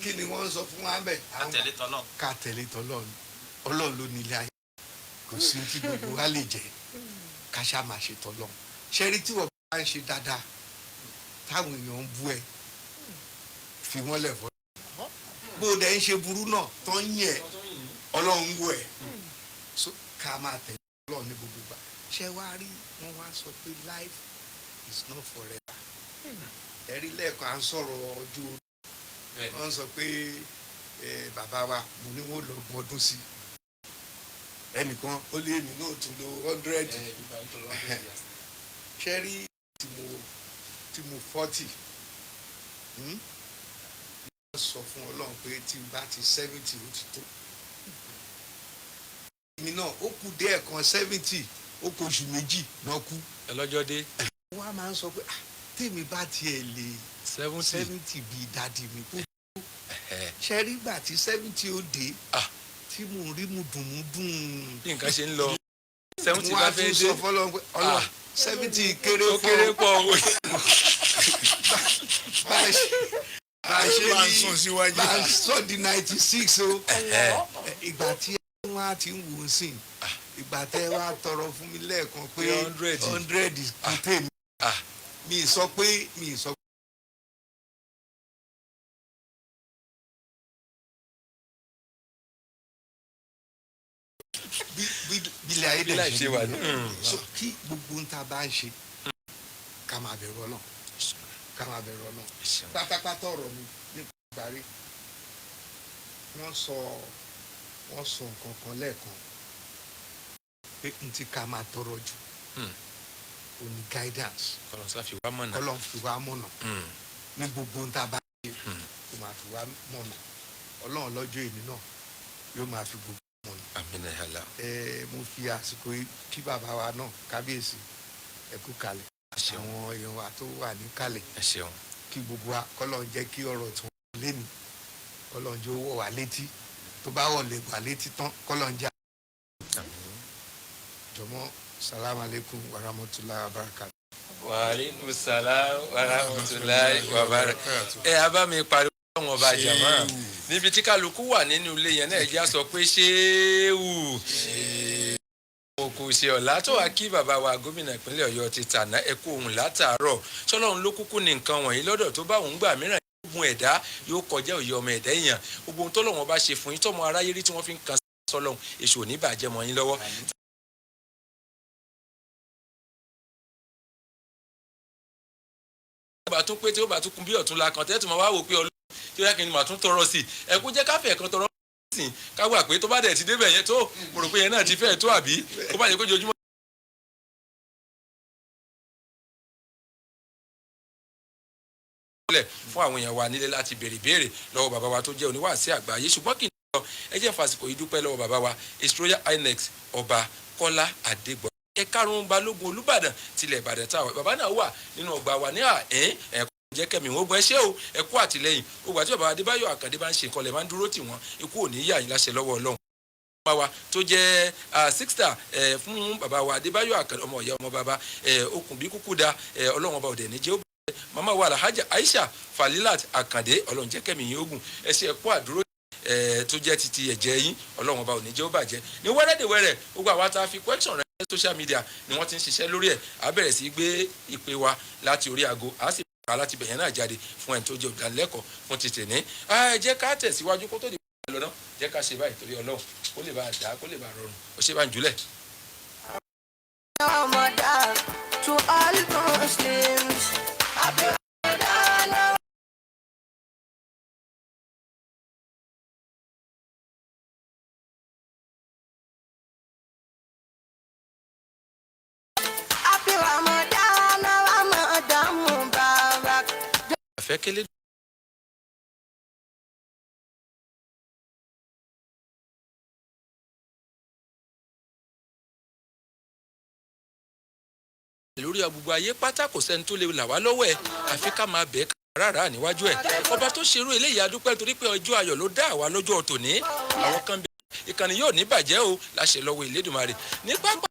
kí ni wọ́n sọ fún wa bẹ́ẹ̀. ká tẹ̀lé tọ́lọ́ ọlọ́run ló ní ilé ayé kò sí tí gbogbo wa lè jẹ́ ká ṣáà máa ṣe tọ́lọ́ ṣẹ́rí tí wọ́n bá ń ṣe dáadáa táwọn èèyàn ń bú ẹ fi wọ́n lẹ̀ fọ́ bó o dẹ̀ ń ṣe burú náà tó ń yẹ ọlọ́run ń wò ẹ̀ so ká máa tẹ̀lé ọlọ́run ní gbogbo ìgbà ṣé wàá rí wọ́n wá sọ pé life is not forever ẹ̀rí lẹ́ẹ̀kan à ń sọ̀rọ̀ ọjọ́ orí wọ́n sọ pé bàbá wa mo ní wọ́n lọ gbọ́n ọdún sí ẹnìkan ó lé èmi náà tún lo 100 ṣé rí tí mo 40 wọ́n sọ fún ọlọ́run pé tí n bá ti 70 ó ti tó èmi náà ó kù díẹ̀ kan 70 ó kù oṣù méjì náà kú. ẹ lọ́jọ́ dé. wọ́n á máa ń sọ pé tèmi bá tiẹ̀ lè 70 bíi dádì mi kú. ṣe rí gbà tí 70 ó dé tí mò ń rí mùdùnmùdùn. bí nǹkan ṣe ń lọ 70 bá fẹ́ dé. wọ́n á tún sọ fọlọ́run pé ọlọ́run 70 kéré ó kéré pọ̀ owó. bá a sọ di 96 o ìgbà tí wọ́n á ti ń wò ó sìn ìgbà tẹ́ wá tọrọ fún mi lẹ́ẹ̀kan pé 100 kò tèmi mi sọ pé bílẹ̀ ayé dẹ̀ ṣe wà ní. so kí gbogbo ń ta bá ń ṣe ká máa bẹ̀rù Ọlọ́run pátápátá ọ̀rọ̀ mi nípa ìgbàrí wọ́n sọ nǹkan kan lẹ́ẹ̀kan pé n ti ká máa tọrọ jù o ní guidance Ọlọ́run fi wá mọ̀nà ní gbogbo ń ta bá ń ṣe kó máa fi wá mọ̀nà Ọlọ́run lọ́jọ́ èmi náà yóò máa fi gbogbo àmín ya Allah. Mo fi àsìkò kí bàbá wa náà kábíyèsí ẹ kú kalẹ̀ àwọn èèyàn wa tó wà ní kalẹ̀ kí gbogbo wa kọ́lọ́n jẹ́ kí ọ̀rọ̀ tí wọ́n lé ní kọ́lọ́n jẹ́ owó wà létí tó bá wọ̀ lè wà létí tán kọ́lọ́n jẹ́ jọmọ́ salamu aleykum wa rahmatulahi wa barakatuh. wa aleykum salam wa rahmatulahi wa barakatuh. ẹ abá mi pariwo àwọn ọba jàmá níbi tí kálukú wà nínú ilé yẹn náà ẹjẹ sọ pé ṣéwù kò ṣe ọ̀la tó wá kí bàbá wa gómìnà ìpínlẹ̀ Ọ̀yọ́ ti tàná ẹ̀kú ohun látàárọ̀ sọlọ́run ló kúkú ní nǹkan wọ̀nyí lọ́dọ̀ tó bá òun gbà mìíràn gbogbo ẹ̀dá yóò kọjá òye ọmọ ẹ̀dá èèyàn gbogbo ohun tọ́lọ́run bá ṣe fún yín tọ́mọ aráyé rí tí wọ́n fi ń kan sọlọ́run èṣù ò ní bàjẹ́ mọ́ yín lọ́wọ́. bá tún pé tí ó bá tún kun bí ọ̀tún la kan tẹ́tù máa wá wò pé Ọlọ́run tí ó yá kí ni màá tún tọrọ sí ẹ kó jẹ́ káfíẹ̀ kan tọrọ sí ká wà pé tó bá dẹ̀ ti débẹ̀ yẹn tó mo rò pé yẹn náà ti fẹ́ẹ̀ tó àbí ó bá yẹ kó jojúmọ́. fún àwọn èèyàn wa nílé láti béèrè béèrè lọ́wọ́ bàbá wa tó jẹ́ oníwàásí àgbáyé ṣùgbọ́n kì í lọ ẹ jẹ́ fàsìkò yìí dúpẹ́ lọ́wọ́ bàbá wa His Royal Highness Ọba Kọ́lá Adégbọlá ẹ̀karùn-ún Balógun Olúbàdàn tilẹ̀ Ìbàdàn táwọn bàbá náà wà nínú ọgbà wa ní ẹ̀kọ́ jẹ́ kẹ́mi wọ́n gbọ́ ẹ ṣé o ẹ kú àtìlẹ́yìn ogun àti bàbá Adébáyọ̀ Àkàndé bá ń ṣe nǹkan lẹ̀ máa ń dúró tì wọ́n ikú ò ní yà yín láṣẹ lọ́wọ́ Ọlọ́run. bàbá wa tó jẹ́ sixta fún bàbá wa Adébáyọ̀ Àkàndé ọmọ ìyá ọmọ bàbá okùn bí kúkú da Ọlọ́run ọba òdẹ̀ níjẹ́ ó bẹ̀rẹ̀ màmá wa Alhaja Aisha Falilat Àkàndé Ọlọ́run jẹ́ kẹ́mi yín ogun ẹ ṣé ẹ kú àdúró tó jẹ́ titi ẹ̀jẹ̀ yín Ọlọ́run ọba òní jẹ́ ó bàjẹ́ ní wẹ́rẹ́dẹ̀wẹ́rẹ́ gbogbo àwa tá a fi question rẹ̀ social media ni wọ́n ti ń ṣiṣẹ́ lórí ẹ̀ á bẹ̀rẹ̀ sí gbé ìpè wa láti orí aago á sì bá láti bẹ̀yẹn náà jáde fún ẹni tó jẹ́ olùdánilẹ́kọ̀ọ́ fún tètè ní. jẹ́ ká tẹ̀síwájú kó tó di bá lọ náà jẹ́ ká ṣe báyìí torí Ọlọ́run kó lè bá dá kó lè bá rọrùn ó ṣe bá ń jùlẹ̀. To all Muslims, happy Ramadan. Happy Ramadan, Ramadan Mubarak. Àfẹ́kẹ́lẹ́ lórí agbègbè ayé pátá kò sẹ́ni tó lè là wá lọ́wọ́ ẹ̀ àfi ká máa bẹ̀ẹ́ rárá níwájú ẹ̀ ọba tó ṣerú eléyìí adúpẹ́ torí pé ọjọ́ ayọ̀ ló dá àwa lọ́jọ́ tòní àwọn kan bẹ́ẹ̀ ìkànnì yóò ní bàjẹ́ o láṣẹ lọ́wọ́ Elédùmarè ní pápá.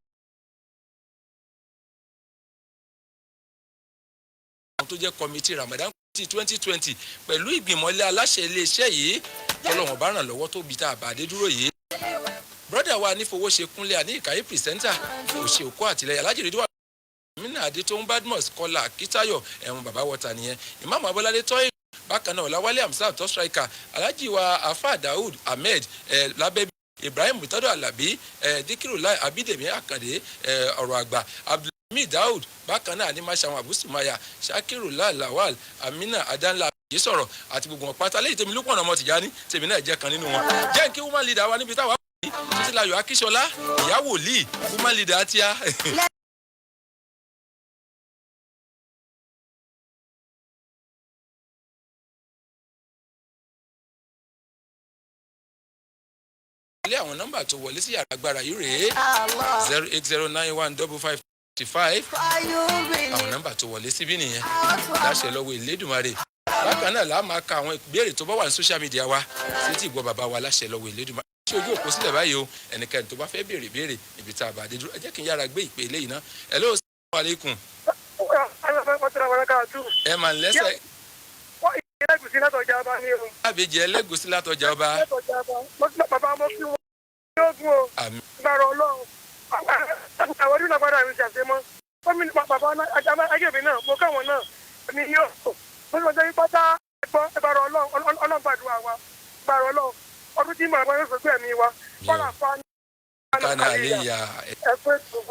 àwọn tó jẹ́ kọ́mítì Ramadan 2020 pẹ̀lú ìgbìmọ̀lé aláṣẹ iléeṣẹ́ yìí tọ́lọ́wọ̀n bá ràn lọ́wọ́ tó bi tá a bá dé dúró yìí. brọ́dà wa ní fowó ṣe kúnlẹ̀ àní ìkàyé pìrìsẹ́ńtà òṣè òkú àtìlẹyìn alájèrè dúwà mina adétòun badmus kọlá akitayo ẹ̀wọ̀n bàbá wọ́ta nìyẹn ìmáàmù abọ́ládé tọ́yìn bákan náà ọ̀làwálé amsal tó striker alhaji wa afa daoud ahmed labẹ́bí ibrahim mutado alabi dikirulai abidemi akande ọ̀rọ̀ àgbà abdulhamid daoud bákan náà ní mashaun abusumaya shakirulai lawal amina adanla yìí sọ̀rọ̀ àti gbogbo wọn pátá lẹ́yìn tèmi lókùn ọ̀nà ọmọ tìjáni tèmi náà jẹ́ kan nínú wọn jẹ́ kí woman leader wa níbi táwa títí láyọ̀ akíṣọlá ìyá wòlíì woman leader àti a. ilé àwọn nọ́mbà tó wọlé sí yàrá agbára yìí rèé 080915555 àwọn nọ́mbà tó wọlé síbí nìyẹn láṣẹ lọ́wọ́ Elédùmarè bákan náà la máa ka àwọn ìbéèrè tó bá wà ní social media wa sétí ìgbọ́ bàbá wa láṣẹ lọ́wọ́ Elédùmarè ṣé ojú òpó sílẹ̀ báyìí o ẹnikẹ́ni tó bá fẹ́ béèrè béèrè ibi tá a bá dé dúró ẹ jẹ́ kí n yára gbé ìpè eléyìí náà hello assalamu alaikum. ẹ mà ń lẹ́sẹ̀. ẹlẹ́gùsí látọjà ọba ni o. àbèjì ẹlẹ́gùsí látọjà ọba. bàbá mo fi wọn ní ogun o. gbàrọ Ọlọ́run àwọn ọdún náà padà mi ṣàṣemọ ó gómìnà bàbá ajẹ́bí náà mo káwọn náà ní yóò mo ní ọjọ́ pátá ẹ̀gbọ́n ẹ̀bàrọ̀ ọlọ́ọ̀bàdùn àwa ẹ̀bàrọ̀ ọlọ́ọ̀ ọdún tí màá yóò sọ́gbẹ́ mi wa kọ́lá fa ní. kánà àléyà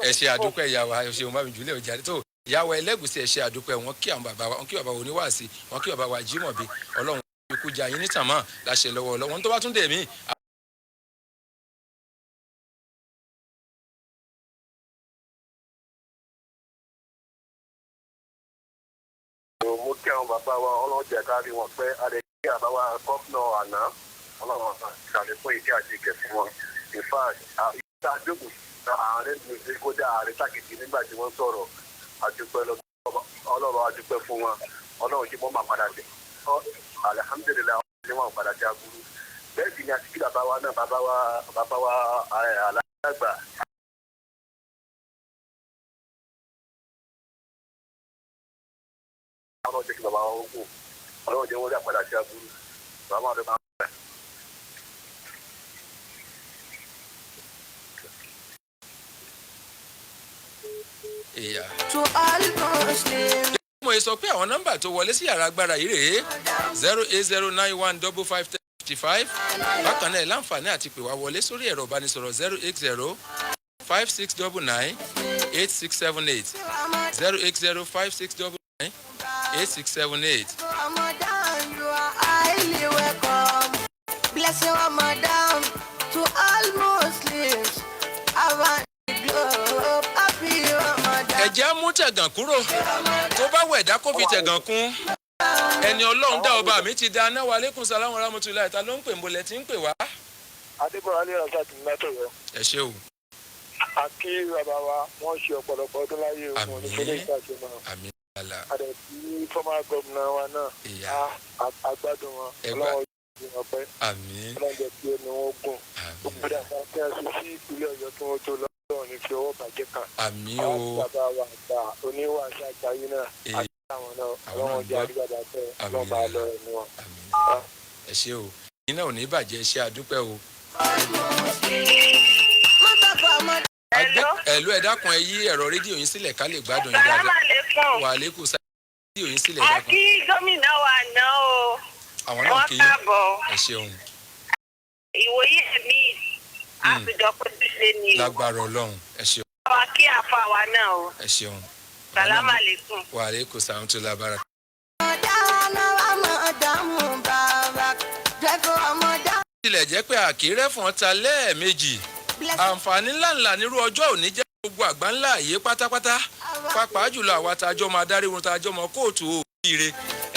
ẹ ṣe àdúpẹ́ ìyá wa ẹ ṣeun bá mi jùlẹ̀ ọjà tó ìyàwó Ẹlẹ́gùṣì ẹ ṣe àdúpẹ́ wọn kí àwọn bàbá wa wọn kí bàbá wa oníwàásí wọn kí bàbá wa Jímọ̀bí Ọlọ́run ikú jà yín nítàmọ́ láṣẹ lọ́wọ́ Ọlọ́run tó bá tún dé mí. mo kí àwọn bàbá wa ọlọ́jà kárí wọn pé adẹ́kí àbáwá gómìnà àná ọlọ́run ṣàlékún ìdí àti ìkẹ́ fún wọn in fact ìta àjòkù ààrẹ ní kódà ààrẹ tákìtì nígbà tí wọ́n sọ̀rọ̀ àdúpẹ́ ọlọ́run àdúpẹ́ fún wọn ọlọ́run tí wọ́n máa padà dé alihamudulilayi ni wọ́n padà dé aburú bẹ́ẹ̀ sì ni àti kí bàbá wa náà bàbá wa alágbà. ọlọ́run jẹ́ kí bàbá wọn gùn ọlọ́run jẹ́ wọ́n rí àpàdà sí aburú bàbá wọn máa ń bẹ̀. mo sọ pé àwọn nọ́mbà tó wọlé sí yàrá agbára yìí rèé 080915555 bákan náà láǹfààní àti pè wá wọlé sórí ẹ̀rọ ìbánisọ̀rọ̀ 08056998678 08056998678. Ramadan, you are highly welcome. Blessing Ramadan to all Muslims around the globe. Happy Ramadan. ẹ̀jẹ̀ mú tẹ̀gàn kúrò tó bá wẹ̀dá kó fi tẹ̀gàn kún ẹni Ọlọ́run dá ọba mi ti dá aná wa aleykum salaam wa rahmatulahi ta ló ń pè ń bolẹ̀ tí ń pè wá. adébọ̀lá ní ọ̀sán ti mẹ́tò rẹ. ẹ ṣé o. àkí bàbá wa wọ́n ṣe ọ̀pọ̀lọpọ̀ ọdún láyé òun ní fẹ́lẹ́ ìṣàṣẹ náà. àmín. àdẹ̀tí fọ́mà gómìnà wa náà àgbàdùn wọn ọlọ́wọ́ ìgbìmọ̀ ọ̀pẹ́ ọlọ́jọ́ tí ó ní wọ́n gùn gbogbo dàgbà tí a ṣe sí ìpínlẹ̀ Ọ̀yọ́ tí wọ́n tó lọ́wọ́ ní fi ọwọ́ bàjẹ́ kan. àmín o. bàbá wa àgbà oníwà àṣà àgbáyé náà àti àwọn náà ọlọ́wọ́ jẹ́ àdúgbàdà fẹ́ ọlọ́ba lọ ẹ̀mí wọn. ẹ ṣé o iná ò ní bàjẹ́ ṣe àdúpẹ́ o. ẹ̀lú ẹ dákun ẹ yí ẹ̀rọ rédíò yín sílẹ̀ ká lè gbádùn yín dáadáa. wà á lékún sáà rédíò yín sílẹ̀ dákun. àkí gómìnà wa náà o. àwọn náà kì í ẹ ṣeun. ìwòye mi àfijọ́ pé ṣíṣe ni o. lágbára Ọlọ́run ẹ ṣeun. àwa kí àfa wa náà o. ẹ ṣeun. sàlámà lẹ́kùn. wà á lékún sáà tó lábára. tilẹ̀ jẹ́ pé àkírẹ́ fún ọ̀tá lẹ́ẹ̀mejì àǹfààní ńláńlá nírú ọjọ́ òní jẹ́ gbogbo àgbá ńlá yìí pátápátá pàápàá jùlọ àwa tàjọ́ máa dárí wọn tàjọ́ mọ́ kóòtù òbíire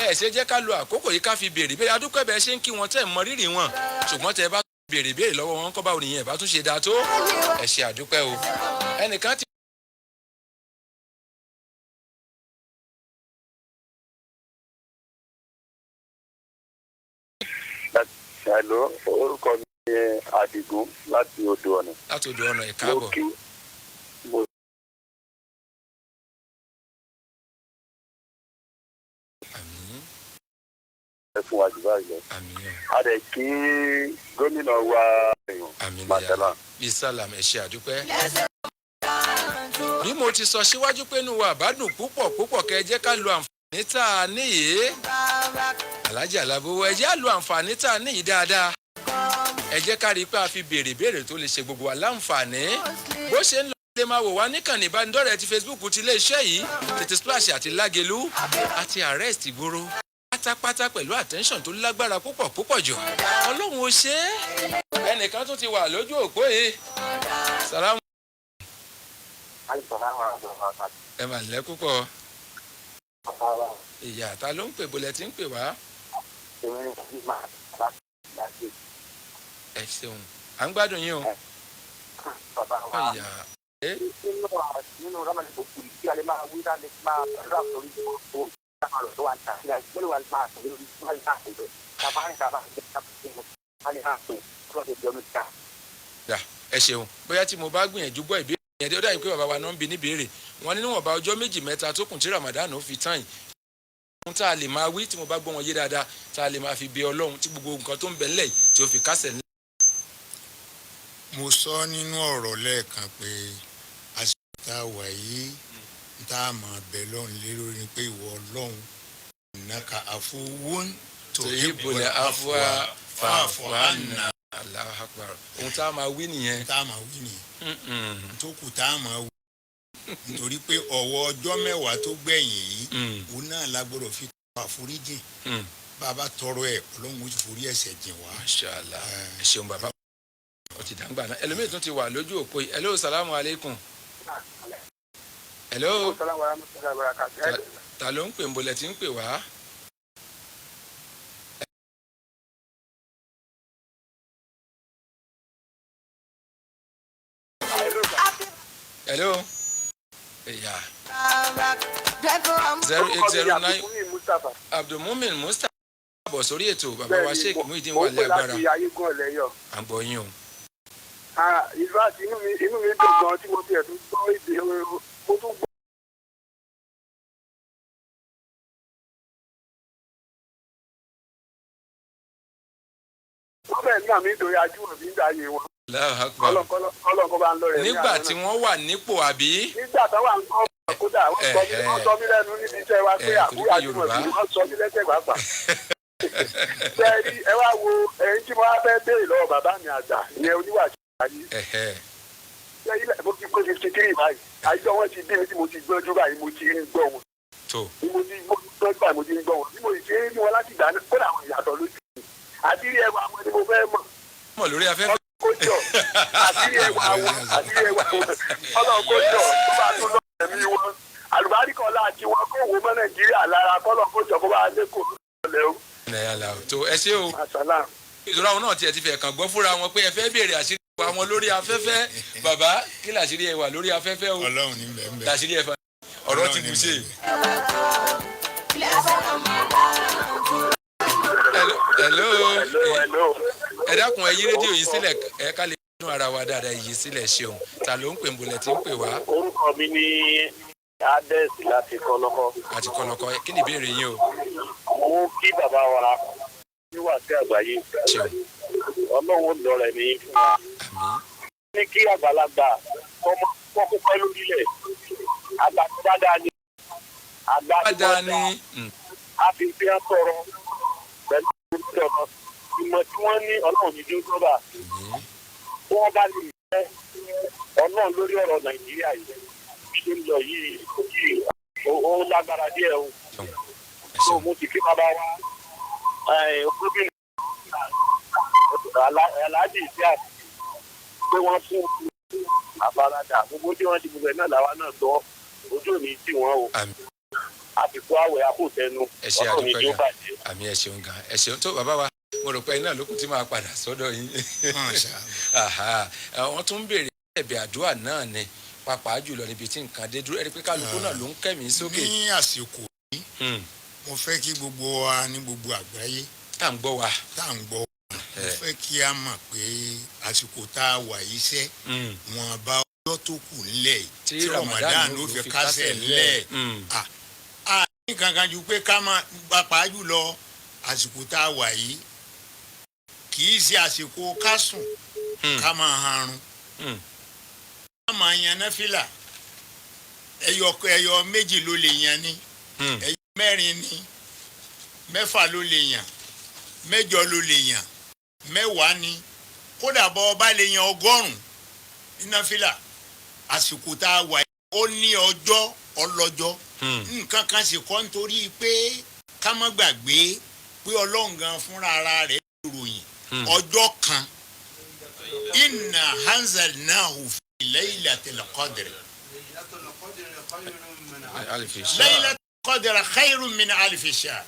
ẹ ṣe jẹ́ ká lo àkókò yìí ká fi béèrè béèrè adúpẹ́ bẹ́ẹ̀ ṣe ń kí wọn tẹ̀ mọ rírì wọn ṣùgbọ́n tẹ bá béèrè béèrè lọ́wọ́ wọn kọ́ báwo nìyẹn ẹ̀ bá tún ṣe dáa tó ẹ ṣe àdúpẹ́ o ẹnìkan ti. Hello, orúkọ mi ni Àdìgún láti Odò Ọ̀nà. láti Odò Ọ̀nà ẹ̀ káàbọ̀. ẹ fún wa jù báyìí lọ. a dẹ̀ kí gómìnà wa Màtẹ́lá. bisalam ẹ ṣe àdúpẹ́. bí mo ti sọ síwájú pé inú wa àbádùn púpọ̀ kẹ́ ẹ jẹ́ ká lo àǹfààní tá a níyì. Alhaji Alábówó ẹ jẹ́ á lo àǹfààní tá a níyì dáadáa. ẹ jẹ́ ká rí i pé a fi béèrè tó lè ṣe gbogbo wa láǹfààní. bó ṣe ń lọ lè máa wò wá níkànnì ìbánidọ́rẹ̀ẹ́ ti Facebook ti iléeṣẹ́ yìí tètè Splash àti Lágelú àti Arrest ìgboro pátápátá pẹ̀lú attention tó lágbára púpọ̀ jù Ọlọ́run ó ṣe é ẹnìkan tún ti wà lójú òpó yìí sàlámù. ẹ mà lẹ́ púpọ̀ ìyá ta ló ń pè bọ́lẹ̀ tí ń pè wá. ẹ ṣeun à ń gbádùn yín o. ọ̀yà nínú ramani kò kù kí alẹ́ máa wí láti máa rà lórí ìfowópamọ́ máa lọ tó wà ní àṣírí àti gbọ́dọ̀ wà ní máa tẹ̀lé lórí máa ní máa tẹ̀lé tàbá ní tàbá ní tàbá ní máa ní máa tẹ̀lé lọ́dọ̀ ìjọba ìjà. ẹ ṣeun bóyá tí mo bá gbìyànjú gbọ́ ìbéèrè yẹn dé ó dàbí pé bàbá wa náà ń bi níbèrè wọn ní níwọ̀nba ọjọ́ méjì mẹ́ta tó kùn tí Ramadan ó fi tán yìí ohun tá a lè máa wí tí mo bá gbọ́ wọn yé dáadáa tá a lè máa fi bẹ Ọlọ́run tí gbogbo nǹkan tó ń bẹ ńlẹ̀ tí ó fi kásẹ̀ ńlẹ̀. mo sọ nínú ọ̀rọ̀ lẹ́ẹ̀kan pé àsìkò tá a wà yìí tá a máa bẹ̀ lọ́run lérò ni pé ìwọ ọlọ́run innaka afuwun tuhibbul afwa fa'fu anna. Allahu akbar. Ohun tá a máa wí nìyẹn. tá a máa wí nìyẹn. tó kù tá a máa wí. nítorí pé ọ̀wọ́ ọjọ́ mẹ́wàá tó gbẹ̀yìn yìí òun náà la gbọ́dọ̀ fi kọ́ àforíjì. bàbá tọrọ ẹ̀ ọlọ́run ó ti forí ẹ̀ṣẹ̀ jìn wá. Mashallah. Ẹ ṣeun bàbá. Ó ti dàgbà náà. Ẹlòmíì tún ti wà lójú òpó yìí. Hello, salamu alaikum. Hello. Ta ló ń pè ń bolẹ̀ tí ń pè wá? Hello. Yeah. 0809 Abdulmumin Mustapha bọ̀ sórí ètò bàbá wa Sheikh Muideen wà lágbára. À ń gbọ́ yín o. Ìlú àti inú mi dùn gan tí mo ti ẹ̀ tún gbọ́ èdè mo tún gbọ́. wọ́n bẹ̀rẹ̀ nígbà mi nítorí ajú òbí ń dáyé wọn. Ọlọ́kọ́ bá ń lọ rẹ̀ ní nígbà tí wọ́n wà nípò àbí. nígbà tó wà ń kọ́ kódà wọ́n sọ mí lẹ́nu níbi iṣẹ́ wa pé àbúrò àjùmọ̀ bí wọ́n sọ mí lẹ́sẹ̀ pàápàá. Bẹ́ẹ̀ni ẹ wá wo ẹ̀yin tí mo wá fẹ́ béèrè lọ́wọ́ bàbá mi àgbà ìyẹn oníwàjú ayé. Mo ti gbé 53 báyìí àjọ wọn ti dé tí mo ti gbọ́jú báyìí mo ti ń gbọ́ wọn. Bí mo ti gbọ́jú báyìí mo ti ń gbọ́ wọn bí mo ti ń rí wọn láti gbà kódà àwọn ìyàtọ̀ lójú mi àdírí ẹwà àwọn ni mo fẹ́ mọ̀. Mọ̀ lórí afẹ́fẹ́. Kójọ àdírí ẹwà àwọn ọlọ́run kójọ tó bá tún lọ ẹ̀mí wọn àlùbáríkọ̀ láti wọn kó wo mọ́ Nàìjíríà lára kọ́lọ̀ kójọ kó bá lẹ́kọ̀ọ́ lẹ́ o. tó ẹ ṣé o. ìṣòro àwọn náà tiẹ̀ ti fẹ̀ kàn gbọ́ fúnra wọn pé ẹ fẹ́ béèrè àṣírí ẹwà wọn lórí afẹ́fẹ́ bàbá kí làṣírí ẹwà lórí afẹ́fẹ́ o. Ọlọ́run ní bẹ́ẹ̀ bẹ́ẹ̀. làṣírí ẹwà ọ̀rọ̀ ti bù ṣe. Hello. Ẹ dákun ẹ yí rédíò yìí sílẹ̀ ẹ ká lè dún ara wa dáadáa yìí sílẹ̀ ṣeun ta ló ń pè ń bolẹ̀ tí ń pè wá. Orúkọ mi ní Ades láti Kọ́lọ́kọ́. Àti Kọ́lọ́kọ́ kí ni ìbéèrè yín o. Mo kí bàbá wa níwà sí àgbáyé. Ọlọ́run lọ rẹ̀ ní fún wa. Ní kí àgbàlagbà kọ́ pẹ́ lórílẹ̀. Àgbà tó dáadáa ni. Àgbà tó dáadáa ni. A fi fi hàn sọ̀rọ̀ pẹ̀lú ìjọba. Ìmọ̀ tí wọ́n ní ọlọ́run ní dúró wọ́n bá lè fẹ́ ọlọ́run lórí ọ̀rọ̀ Nàìjíríà yìí ṣe ń lọ yìí ó lágbára díẹ̀ o. So mo ti kí bàbá wa olóbìnrin aláàjì ìṣe àti pé wọ́n fún àfaradà gbogbo tí wọ́n ti gbogbo ẹ̀ náà làwa náà gbọ́ ojú òní tí wọ́n o. Àbíkú àwẹ̀ àkótẹnu ọlọ́run ní jó bàjẹ́. Àmì ẹ ṣeun gan ẹ ṣeun tó bàbá wa mo rò pé iná lókun tí máa padà sọ́dọ̀ yín. Wọ́n tún ń béèrè ẹ̀bẹ̀ àdúrà náà ni pàápàá jùlọ níbi tí nǹkan dé dúró ẹni pé kálukú náà ló ń kẹ́mìí sókè. ní àsìkò yìí mo fẹ́ kí gbogbo wa ní gbogbo àgbáyé tá à ń gbọ́ wa mo fẹ́ kí a mọ̀ pé àsìkò tá a wà yìí sẹ́ wọn bá ọjọ́ tó kù nílẹ̀ tí Ramadan ló fi kásẹ̀ nílẹ̀ ní kankan ju pé ká máa pàápàá jùlọ àsìkò tá a wà yìí kì í ṣe àsìkò ká sùn ká máa harun ká máa yan náfìlà ẹyọ méjì ló lè yan ní ẹyọ mẹ́rin ní mẹ́fà ló lè yan mẹ́jọ ló lè yan mẹ́wàá ní kódà bọ́ ọba lè yan 100 ní náfìlà àsìkò tá a wà yìí ó ní ọjọ́ ọlọ́jọ́ nǹkan kan sì kọ́ nítorí pé ká má gbàgbé pé ọlọ́run gan fúnra ara rẹ̀ ròyìn ọjọ́ kan inna anzalnahu fi laylatil qadr laylatul qadr khayrun min alfi shahr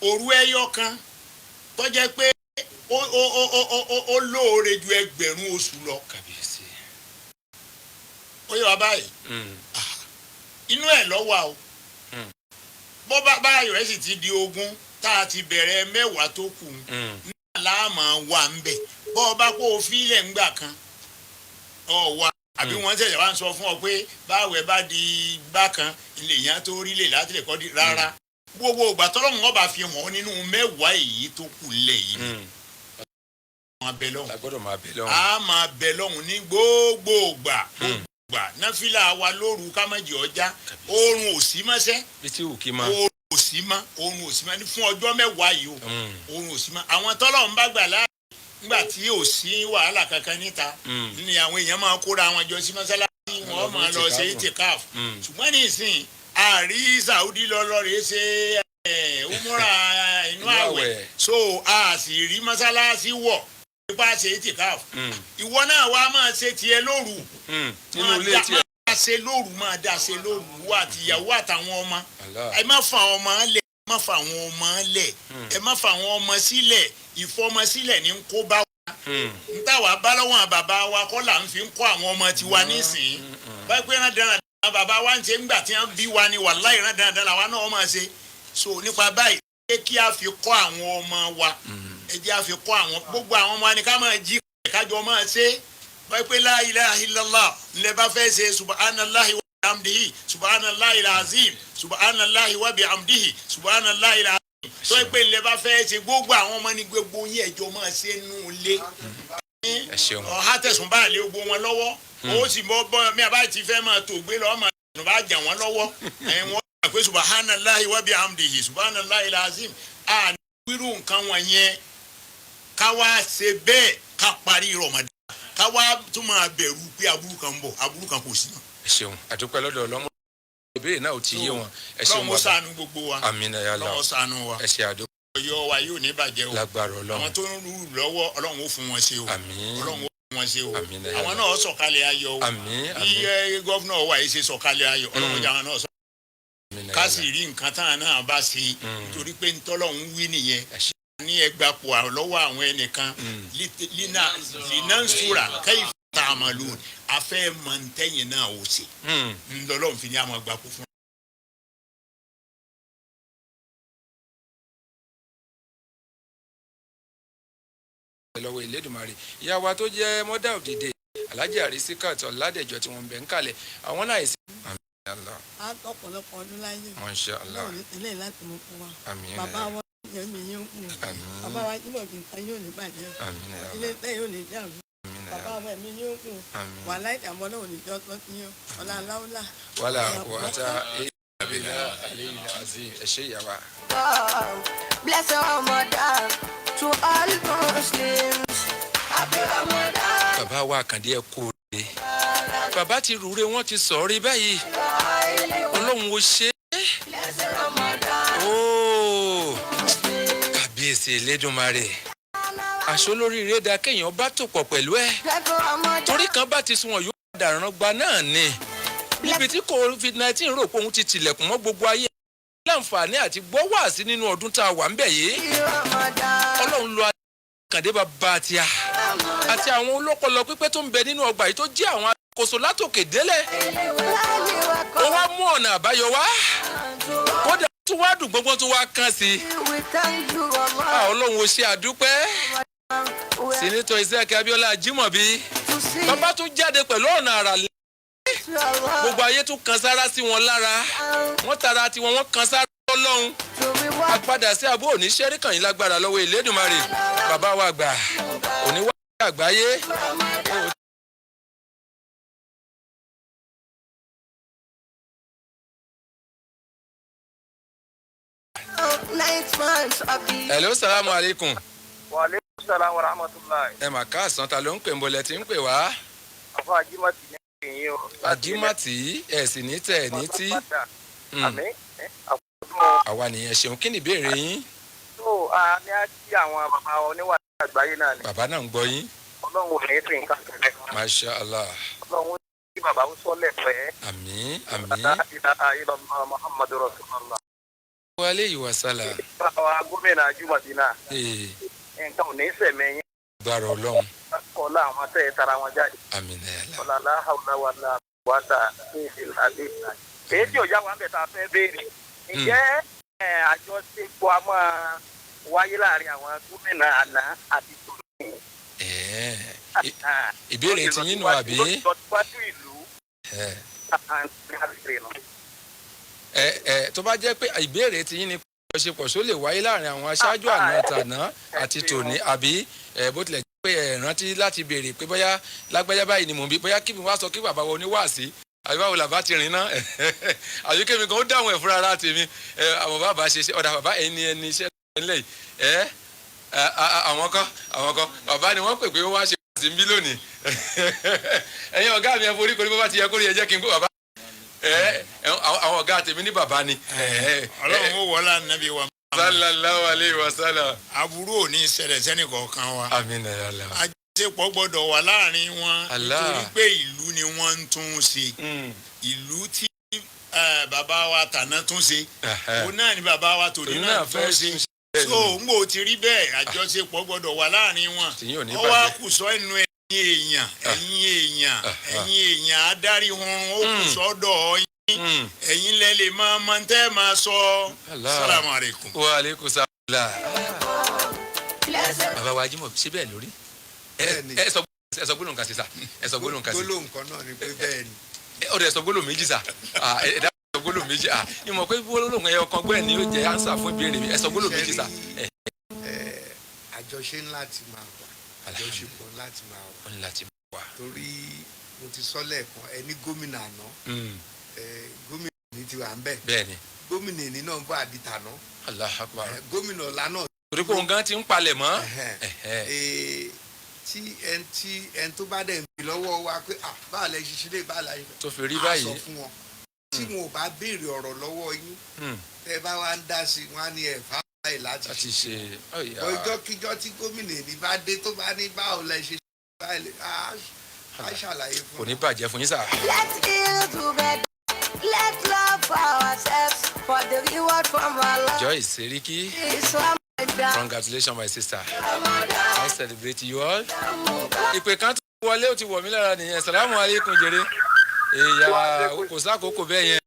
òru ẹyọ kan tó jẹ́ pé ó lóore ju ẹgbẹ̀rún oṣù lọ ó yẹ wá báyìí inú ẹ̀ lọ́wọ́ o bó bá báyọ̀ ẹ̀ sì ti di 20 tá a ti bẹ̀rẹ̀ mẹ́wàá tó kù náà láàmú wà ń bẹ̀ bó o bá kó o fílẹ̀ ńgbà kan ọ̀ wá àbí wọ́n ṣẹ̀ṣẹ̀ wá ń sọ fún ọ pé báwẹ̀ bá di bákan ilé yẹn tó rí lè láti lè kọ́ di rárá gbogbo ìgbà tọ́lọ́run ọba fi hàn nínú mẹ́wàá èyí tó kù lẹ̀ yìí a máa bẹ lọ́hùn ní gbogbo ìgbà gbà náfìlà wa lóru ká má jẹ́ ọjà oorun ò sí mọ́sẹ́ oorun ò sí mọ́ ní fún ọjọ́ mẹ́wàá yìí o oorun ò sí mọ́ àwọn tọ́lọ́run bá gbà láàyè nígbà tí ò sí wàhálà kankan níta ní àwọn èèyàn máa kóra wọn jọ sí mọ́sálásí wọn máa lọ ṣe itikaf ṣùgbọ́n ní ìsìn àrí Saudi lọ́lọ́rẹ́ ṣe umura inú àwẹ̀ so a sì rí mọ́sálásí wọ̀ nípa ṣe itikaf ìwọ náà wàá máa ṣe tiẹ̀ lóru máa dá ṣe lóru wà tìyàwó àtàwọn ọmọ ẹ má fa ọmọ lẹ̀ ẹ má fa àwọn ọmọ sílẹ̀ ìfọmọsílẹ̀ ní kó bá wa ntàwa bá lọ́wọ́ bàbá wa kọ́ là ń fi kọ́ àwọn ọmọ tiwa nísìnyí báyìí pé rán dáná bàbá wa ń ṣe ńgbà tí wọ́n bí wa ni wàláhì rán dáná làwa náà máa ṣe so nípa báyìí ẹ kí a fi kọ́ àwọn ọmọ wa ẹ jẹ́ a fi kọ́ àwọn gbogbo àwọn ọmọ wa ni ká máa jí kájọ máa ṣe báyìí pé la ilaha illallah ńlẹ̀ bá fẹ́ ṣe subhanallahi wa bihamdihi subhanallahi alazim subhanallahi wa bihamdihi subhanallahi alazim tó ẹ pé ilẹ̀ bá fẹ́ ṣe gbogbo àwọn ọmọ ní gbogbo yín ẹ̀jọ̀ máa ṣe nù lé ọ̀há tẹ̀sùn bá lé gbogbo wọn lọ́wọ́ ó sì bọ́ mi àbá ti fẹ́ máa tó gbé lọ́wọ́ máa tẹ̀sùn bá jà wọ́n lọ́wọ́ wọ́n gbà pé subhanallahi wa bihamdihi subhanallahi alazim à ní wíru nǹkan wọn yẹn ká wá ṣe bẹ́ẹ̀ ká parí Ramadan ká wá tún máa bẹ̀rù pé aburú kan ń bọ̀ aburú kan kò sí náà. ẹ ṣeun àdúpẹ́ lọ́dọ̀ ọlọ́mọ ìbéèrè náà ò ti yé wọn ẹ ṣeun bàbá lọ́wọ́ ṣàánú gbogbo wa àmín ya Allah lọ́wọ́ ṣàánú wa ẹ ṣe àdúpẹ́ ọyọ wa yóò ní bàjẹ́ o lágbára Ọlọ́run àwọn tó ń rú lọ́wọ́ Ọlọ́run ó fún wọn ṣe o àmín Ọlọ́run ó fún wọn ṣe o àmín àwọn náà sọ̀kalẹ̀ ayọ̀ o bí gọ́fúnà wa yìí ṣe sọ̀kalẹ̀ ayọ̀ Ọlọ́run jà wọn náà sọ ká sì rí nǹkan táwọn náà bá ṣe nítorí pé ntọ́lọ́run wí nìyẹn ní ẹgbàpọ̀ lọ́wọ́ àwọn ẹnìkan linansura kayfa ta'malun afẹ́ mọ̀ntẹ́yìn náà ó ṣe ńlọ́lọ́run fi ní àwọn ẹgbàpọ̀ fún. lọ́wọ́ Elédùmarè ìyá wa tó jẹ́ mother of the day Alhaji Arisikat Ọládẹ̀jọ tí wọ́n ń bẹ̀ ń kalẹ̀ àwọn náà ẹ̀sìn. a ọ̀pọ̀lọpọ̀ ọdún láyé Masha Allah ilé láti mú fún wa àmín bàbá wọn yẹn mi yóò kú bàbá wa yíbọn kì í ta yóò ní bàjẹ́ ilé tẹ́ yóò ní dàrú bàbá wọn mi yóò kú wà láì dàbọ̀ náà ò ní jọ́ tó ti yóò ọ̀la aláwọ̀lá. wàhálà wàhátà àbílà àlẹ́yìn àti ẹ̀ṣẹ̀ ìyàwó. Bless Ramadan to all Muslims. Happy Ramadan. bàbá wa Àkàndé ẹ kú rè bàbá ti rúre wọn ti sọ rí báyìí Ọlọ́run ó ṣe ooo kábíyèsí Elédùmarè aṣọ lórí ìrẹ́dà kéèyàn bá tò pọ̀ pẹ̀lú ẹ̀ torí kan bá ti sún wọn yóò padà ràn gba náà ni níbi tí COVID-19 rò pé òun ti tilẹ̀kùn mọ́ gbogbo ayé láǹfààní àti gbọ́ wáàsí nínú ọdún tá a wà ń bẹ̀ yìí Ọlọ́run lo Àkàndé bàbá àti àwọn olókọlọ pípẹ́ tó ń bẹ nínú ọgbà yìí tó jẹ́ àwọn àkóso látòkè délẹ̀ ó wá mú ọ̀nà àbáyọ wá kódà tó wá dùn gbogbo tó wá kàn sí Ọlọ́run ó ṣe àdúpẹ́ Sínítọ̀ Isaac Abíọ́lá Ajímọ̀bí bàbá tún jáde pẹ̀lú ọ̀nà àrà gbogbo ayé tún kan sára sí wọn lára wọ́n tara tiwọn wọ́n kan sára Ọlọ́run apadà sí àbó òní ṣẹ́ríkàn yín lágbára lọ́wọ́ Elédùmarè bàbá wa àgbà òní wá àgbáyé. hello salamu aleykum. wa aleykum salaam wa rahmatulahi. ẹ mà káàsán ta ló ń pè ń bolẹ̀ tí ń pè wá. àfọ Ajímọ̀tì ní ìyẹn o. Ajímọ̀tì ẹ̀ sì ní tẹ̀ ní tí. àmín àwa nìyẹn ṣeun kí ni ìbéèrè yín. tó a ní á kí àwọn bàbá oníwà àgbáyé náà ni. bàbá náà ń gbọ́ yín. Ọlọ́run ò ní tí nǹkan tẹ̀lé. Masha Allah. Ọlọ́run kí bàbá ó sọ́lẹ̀ pẹ́. àmín àmín. illallah Muhammadu Rasulullah. wa alayhi wa sallam. bàbá gómìnà Ajímọ̀tì náà. nǹkan ò ní sẹ̀mẹ̀ yín. gbàrà Ọlọ́run. ọlá àwọn tẹ̀ tara wọn jáde. àmín ya Allah. ọlá aláhàwùlá wà lá wàtà ní ìlàdé. èyí tí òjá wa ń bẹ̀ tá a fẹ́ béèrè. ǹjẹ́ àjọṣepọ̀ a máa wáyé láàrin àwọn gómìnà àná àti tòun. ìbéèrè tí yín nù àbí. ìlọsíwájú ìlú. tó bá jẹ́ pé ìbéèrè tí yín ni àjọṣepọ̀ ṣó lè wáyé láàrin àwọn aṣáájú àná tàná àti tòní àbí bó tilẹ̀ jẹ́ pé pé ẹ rántí láti béèrè pé bóyá lágbájá báyìí ni mò ń bí bóyá kí mi wá sọ kí bàbá wa oníwàásí àbí báwo làbá ti rìn náà àbí kémi kan ó dáhùn ẹ̀ fúnra ara tèmi àwọn bàbá ṣe ọ̀dà bàbá ẹni iṣẹ́ nílẹ̀ àwọn kan bàbá ni wọ́n pè pé wọ́n wá ṣe sí bí lónìí ẹ̀yin ọ̀gá mi ẹ forí korí bó bá ti yẹ kórìí ẹ jẹ́ kí n kó bàbá àwọn ọ̀gá tèmi ní bàbá ni. ọlọ́run ó wọlá nàbí wa. sallallahu alayhi wa sallam. aburú ò ní ṣẹlẹ̀ sẹ́ni kọ̀ọ̀kan wa. amina ya Allah. àjẹsẹ̀pọ̀ gbọ́dọ̀ wà láàrin wọn. nítorí pé ìlú ni wọ́n ń tún ṣe. ìlú tí bàbá wa tàná tún ṣe. òun náà ni bàbá wa tòní náà tún ṣe. so n kò ti rí bẹ́ẹ̀ àjọṣepọ̀ gbọ́dọ̀ wà láàrin wọn. ọwọ́ àkùsọ ẹnu ẹ̀yin èèyàn adarí hun ó kù sọ́dọ̀ yín ẹ̀yin lẹ lè máa tẹ́ máa sọ. salamu aleykum. wa aleykum salaam. bàbá wa Jímọ̀ ṣé bẹ́ẹ̀ lórí. ẹ sọ gbólóhùn kan sí sa ẹ sọ gbólóhùn kan sí. gbólóhùn kan náà ni pé bẹ́ẹ̀ ni. ó dẹ̀ sọ gbólóhùn méjì sa ẹ dá sọ gbólóhùn méjì ìmọ̀ pé gbólóhùn ẹyọ kan gbẹ́ẹ̀ ni yóò jẹ́ ánsà fún ìbéèrè mi ẹ sọ gbólóhùn méjì sa. àjọṣe ńlá ti máa wà àjọṣepọ̀ láti máa wà torí mo ti sọ lẹ́ẹ̀kan ẹni gómìnà àná gómìnà ní ti wà ń bẹ̀ bẹ́ẹ̀ni gómìnà ní náà ń bọ̀ àdìtàná Allahu Akbar gómìnà ọ̀la náà. torí pé òun gan ti ń palẹ̀ mọ́. tí ẹni tó bá dẹ̀ ń bi lọ́wọ́ wa pé báà lẹ ṣiṣẹ́ lè báà láyé tó fi rí báyìí sọ fún wọn tí wọn ò bá béèrè ọ̀rọ̀ lọ́wọ́ yín tẹ́ bá wá ń dá sí wọn á ní ẹ̀fà láti ṣe ọjọ́kíjọ́ tí gómìnà ní bá dé tó bá ní báwo lẹ ṣe báyìí á ṣàlàyé fún kò ní bàjẹ́ fún yín sà. Let's heal together. Let's love ourselves for the reward from Allah. Joyce Seriki, congratulations my sister. I celebrate you all. ìpè kan tó wọlé ó ti wọ̀ mí lára nìyẹn salamu aleykum jèrè èyà kò sákòókò bẹ́ẹ̀ yẹn.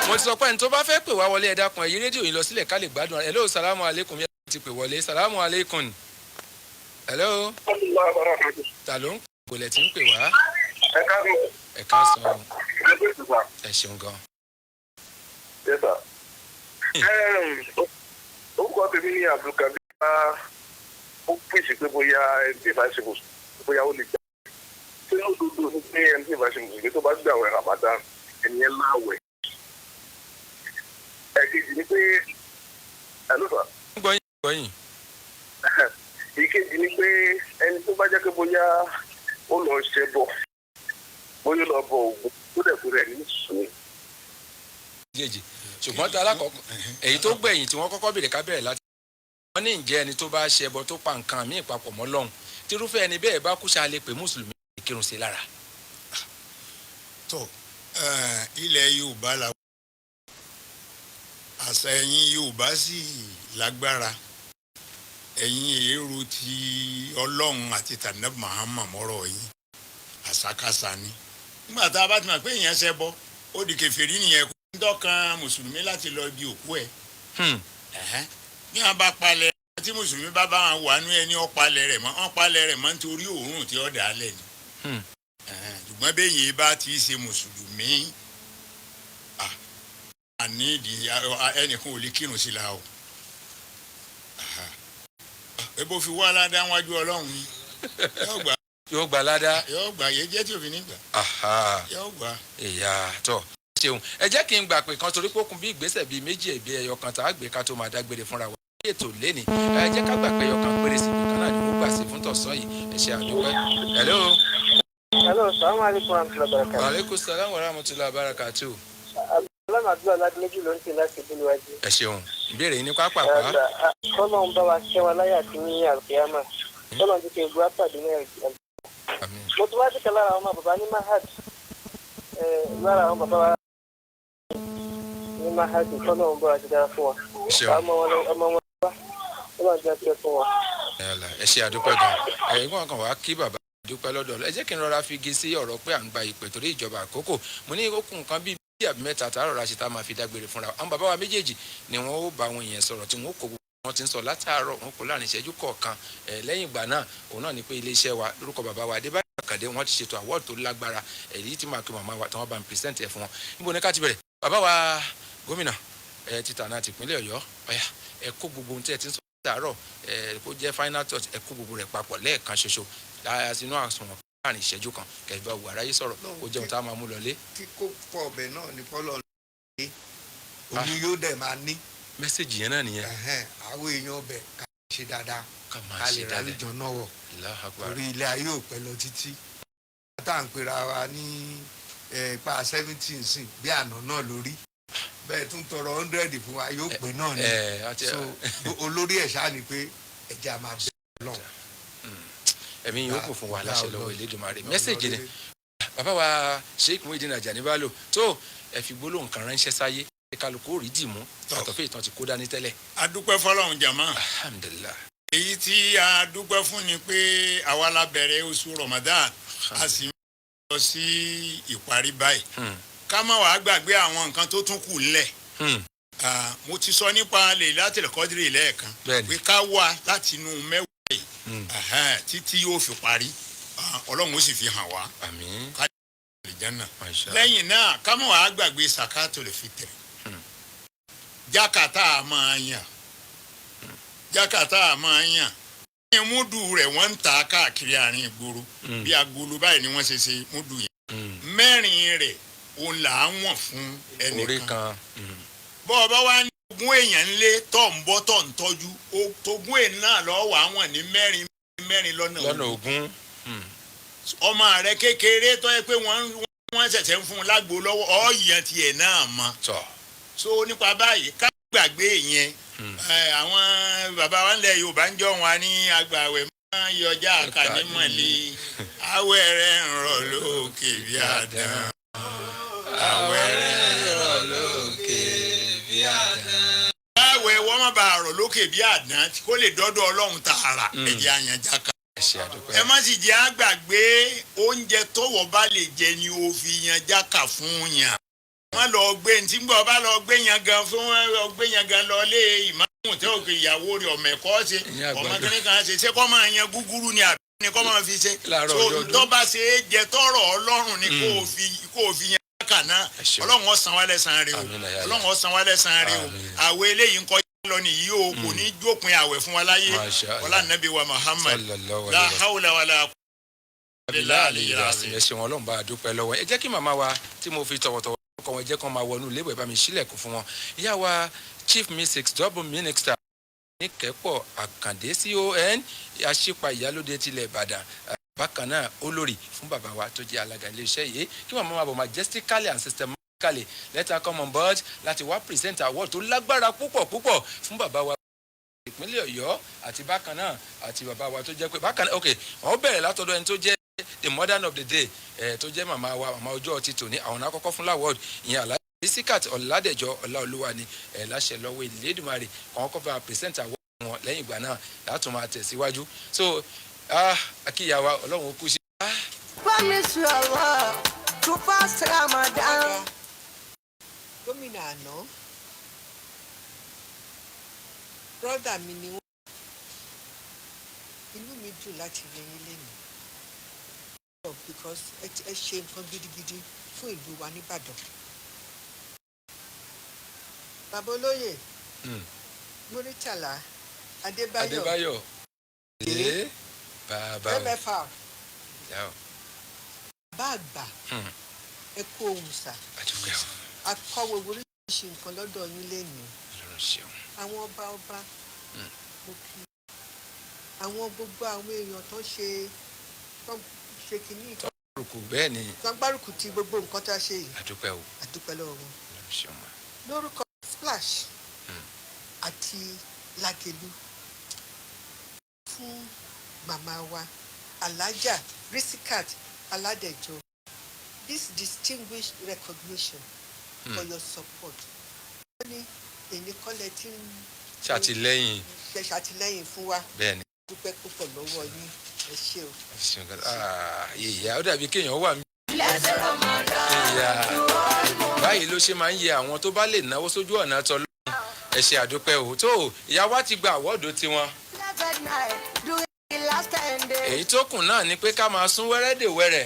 mo ti sọ pé ẹni tó bá fẹ́ pè wá wọlé ẹ dákun ẹ yí rédíò yìí lọ sílẹ̀ ká lè gbádùn rẹ̀. hello salamu aleykum yẹn ti pè wọlé salamu aleykum. hello. ta ló ń kò lẹ̀ tí ń pè wá. ẹ káàsán ẹ ṣeun gan. orúkọ tèmi ní abdulkabi ó pèsè pé bóyá ẹni tí ìbá ṣe mùsùlùmí bóyá ó lè gbà tí ó dúdú ní pé ẹni tí ìbá ṣe mùsùlùmí tó bá gbà wẹ̀ Ramadan ẹni yẹn láwẹ̀. ẹ̀kejì ni pé ẹlòfà. gbọ́yìn. ìkejì ni pé ẹni tó bá jẹ́ pé bóyá ó lọ ṣe bọ̀ bóyá lọ bọ ògùn tó dẹ̀ kú rẹ̀ ní sùn. ṣùgbọ́n tí alákọ̀ọ́kọ́ èyí tó gbẹ̀yìn tí wọ́n kọ́kọ́ bèrè ká bẹ̀rẹ̀ láti wọ́n ní ǹjẹ́ ẹni tó bá ṣẹbọ tó pa nǹkan míì papọ̀ mọ́ lọ́hùn tírúfẹ́ ẹni bẹ́ẹ̀ bá kú ṣáà lè pè mùsùlùmí kírun sí lára. tó ilẹ̀ Yorùbá la àṣà ẹ̀yin Yorùbá sì lágbára ẹ̀yin èrò ti Ọlọ́run àti tànà Muhammad mọ́rọ̀ yín àṣàkáṣà ni nígbà tá a bá ti mọ̀ pé èèyàn ṣẹbọ ó di kèfèrí nìyẹn kó ń dọ́kan mùsùlùmí láti lọ ibi òkú ẹ̀ ní wọn bá palẹ̀ tí mùsùlùmí bá bá wọn wà nú ẹni ọ̀palẹ̀ rẹ̀ mọ́ nítorí òórùn tí ó dà á lẹ̀ ni ṣùgbọ́n bẹ́yìn bá ti ṣe mùsùlùmí àní ìdí ẹnìkan ò lè kírun sí la o ebo fi wá aládá wájú Ọlọ́run ni yóò gbà ládá. yóò gbà yé jẹ́ tí òfin ní gbà. yóò gbà. ìyá tọ ṣeun ẹ jẹ́ kí n gbà pé kan torí pé ó kún bí ìgbésẹ̀ bíi méjì ẹ̀bí ẹyọ kan tá a gbé ká tó máa dágbére fúnra wa ní ètò lẹ́nì ẹ jẹ́ ká gbà pé ẹyọ kan péré sí ìkan náà ni mo gbà sí fún tọ̀sán yìí ẹ ṣe àdúpẹ́. hello. hello salamu aleykum wa rahmatulahi barakatu. wa aleykum salaam wa rahmatulahi barakatu. alámà àdúrà ládìméjì ló ń tè láti ìbúlùwájú. ẹ ṣeun ìbéèrè yín ní pápákọ̀. kọ́nà ń bá wa ṣẹ́ wa láyà àti ní àlùkìyámà kọ́nà ti ṣe ìgbà pàdé ní mo tún wá sí kan lára àwọn ọmọ bàbá ní mahad lára àwọn bàbá wa ní mahad kọ́nà ń bá wa ti dára fún wa ọmọ wọn wá ó máa jẹ́ pé fún wa. ẹ ṣe àdúpẹ́ gan ẹ̀yin kan wá kí bàbá àdúpẹ́ lọ́dọ̀ ẹ jẹ́ kí n rọra figi sí ọ̀rọ̀ pé à ń gba ìpè torí ìjọba àkókò mo ní okùn nǹkan bíi méjì àbí mẹ́ta tá a rọra ṣe tá a máa fi dágbére fúnra àwọn bàbá wa méjèèjì ni wọ́n ó bá àwọn èèyàn sọ̀rọ̀ tí wọ́n kò wọ́n ti ń sọ látàárọ̀ wọn kò láàrin ìṣẹ́jú kọ̀ọ̀kan lẹ́yìn ìgbà náà òun náà ni pé iléeṣẹ́ wa lórúkọ bàbá wa Adébáyọ̀ Àkàndé wọ́n ti ṣètò award tó lágbára èyí tí màá kí màmá wa tí wọ́n bá ń present ẹ̀ fún wọn níbo ni ká ti bẹ̀rẹ̀ bàbá wa gómìnà títà náà tìpínlẹ̀ Ọ̀yọ́ ọ̀yà ẹ kó gbogbo ohun tí ẹ ti ń sọ dàárọ̀ kó jẹ́ final touch ẹ kó gbogbo rẹ̀ papọ̀ lẹ́ẹ̀kan ṣoṣo sínú àsùnwọ̀n láàrin ìṣẹ́jú kan kẹ̀bí ọ̀wọ̀ aráyé sọ̀rọ̀ kó jẹun tá a máa mú lọlé. kíkó pọ̀ ọbẹ̀ náà ní kọ́lọ̀ lé omi yóò dẹ̀ máa ní. mẹ́sẹ̀gì yẹn náà nìyẹn. àwọn èèyàn ọbẹ̀ ká ṣe dáadáa ká lè rà lójọ náà wọ̀ orí ilé ayé ò pẹ́ lọ títí. tá à ń pera wa ní pa 17 sìn bí àná náà lórí bẹ́ẹ̀ tún tọrọ 100 fún wa yóò pé náà ni so olórí ẹ̀ ṣáà ni pé ẹ̀jẹ̀ máa bẹ̀rẹ̀ lọ́wọ́. ẹ̀mí yóò kù fún wa láṣẹ lọ́wọ́ Elédùmarè mẹ́sẹ̀gì ni bàbá wa Sheikh Muideen Ajani Bello tó ẹ fi gbólóhùn kan ránṣẹ́ sáyé kálukú rí dìmú àtọ̀fẹ́ ìtàn ti kó dání tẹ́lẹ̀. a dúpẹ́ fọlọ́run jàmá. alhamdulillah. èyí tí a dúpẹ́ fún ni pé àwa la bẹ̀rẹ̀ oṣù Ramadan a sì ń lọ sí ìparí báyìí ká má wàá gbàgbé àwọn nǹkan tó tún kù lẹ̀. mo ti sọ nípa Laylatul Qadri lẹ́ẹ̀kan pé ká wá láti inú mẹ́wàá yìí títí yóò fi parí ọlọ́run ó sì fi hàn wá. àmín. ká lè jẹ́nà. lẹ́yìn náà ká má wàá gbàgbé Zakatul Fitr. jákàtà máa yàn ní múdù rẹ̀ wọ́n ń ta káàkiri àárín ìgboro bí agolo báyìí ni wọ́n ṣe ṣe múdù yẹn mẹ́rin rẹ̀ òun là á wọ̀n fún ẹnìkan bọ́ ọ bá wá ní ogún èèyàn ńlé tọ̀ ń bọ́ tọ̀ ń tọ́jú ogún èèyàn náà lọ́ọ́ wà wọ̀n ní mẹ́rin lọ́nà ogún ọmọ rẹ̀ kékeré tó yẹ pé wọ́n ṣẹ̀ṣẹ̀ ń fún un lágbo lọ́wọ́ ọ̀ọ́yàn tiẹ̀ náà mọ́ so nípa báyìí ká gbàgbé yẹn àwọn bàbá wa ńlẹ̀ Yorùbá ń jọ wọn ní agbàwẹ̀ máa ń yọjá àkànnímọ̀lẹ́ àwẹ̀ rẹ̀ ń rọ̀ lókè bí àdán àwẹ̀ rẹ̀ ń rọ̀ lókè bí àdán. àwẹ̀ wọ́n má bàa rọ̀ lókè bí àdán kó lè dọ́dọ̀ Ọlọ́run tààrà ẹ̀jẹ̀ àyànjá kan. ẹ má sì jẹ́ àgbàgbé oúnjẹ tọ́wọ́ bá lè jẹ ni ó fi yan jákà fún yàn. wọ́n lọ gbé ntí gbọ́ bá lọ gbé yan gan fún wọn gbé yan gan lọ lé ìmáàmù tí ó kè ìyàwó rẹ̀ ọmọ ẹ̀kọ́ ṣe ọmọ kìnìún kan ṣe ṣé kọ́ máa yan gúgúrú ni àbí ni kọ́ máa fi ṣe so tó bá ṣe é jẹ tọrọ Ọlọ́run ni kó o fi yan jákà náà Ọlọ́run ó san wá lẹ́san rẹ̀ o Ọlọ́run ó san wá lẹ́san rẹ̀ o àwẹ̀ eléyìí ń kọ́ lọ nìyí o kò ní jópin àwẹ̀ fún wa láyé ọlá nàbí wa Muhammad la hawla wala ẹ ṣeun Ọlọ́run bá a dúpẹ́ lọ́wọ́ ẹ jẹ́ kí màmá wa tí mo fi tọ̀wọ̀tọ̀wọ̀ kọ́ wọn jẹ́ kó máa wọnú ilé ìwé bá mi sílẹ̀kùn fún wọn ìyá wa Chief Mrs. Double Minister ní kẹ́pọ̀ Àkàndé CON aṣípa ìyálóde tilẹ̀ Ìbàdàn bákan náà olórí fún bàbá wa tó jẹ́ alága iléeṣẹ́ yìí kí màmá wa bọ̀ majestically and systematically let her come on board láti wá present award tó lágbára púpọ̀ fún bàbá wa ìpínlẹ̀ Ọ̀yọ́ àti bákan náà àti bàbá wa tó jẹ́ pé bákan náà ok wọ́n bẹ̀rẹ̀ látọ̀dọ̀ ẹni tó jẹ́ the modern of the day tó jẹ́ màmá wa màmá ọjọ́ ti tòní àwọn àkọ́kọ́ fún láwọ́ọ̀dù ìyẹn àlá Isikat Ọ̀làdẹ̀jọ Ọláolúwa ni láṣẹ lọ́wọ́ Elédùmarè àwọn kọ́ bá present award wọn lẹ́yìn ìgbà náà látún máa tẹ̀síwájú so akíyàwó Ọlọ́run ó kú sí. promise your love to pass Ramadan. gómìnà àná brọ́dà mi ni wọ́n inú mi dùn láti rí yín lẹ́nu because ẹ ṣe nǹkan gidigidi fún ìlú wa nìbàdàn. bàbá olóyè Muritala Adébáyọ̀ bàbá mfr bàbá àgbà ẹ kú ohun sà akọwé oríṣiríṣi nǹkan lọ́dọ̀ yín lẹ́nu àwọn ọba mo kí àwọn gbogbo àwọn èèyàn tó ṣe kìíní ìtọ́. gbárùkù bẹ́ẹ̀ ni. gbárùkù ti gbogbo nǹkan tá a ṣe yìí. àdúpẹ́ o. àdúpẹ́ lọ́wọ́ wọn. lórúkọ Splash àti Lágelú fún màmá wa Alhaja Isikat Ọ̀làdẹ̀jọ this distinguished recognition for your support. wọ́n ní èyí kọ́lẹ̀ tí ń ṣàtìlẹ́yìn fún wa. bẹ́ẹ̀ ni. dúpẹ́ púpọ̀ lọ́wọ́ yín ẹ ṣé o. ìyá ó dàbí kéèyàn wà mí. ìyá báyìí ló ṣe máa ń yẹ àwọn tó bá lè náwó sójú ọ̀nà tọ́lọ́run ẹ ṣé àdúpẹ́ o tó ìyá wa ti gba àwọ́ọ̀dù tiwọn. èyí tó kù náà ni pé ká máa sún wẹ́rẹ́dẹ̀wẹ́rẹ́.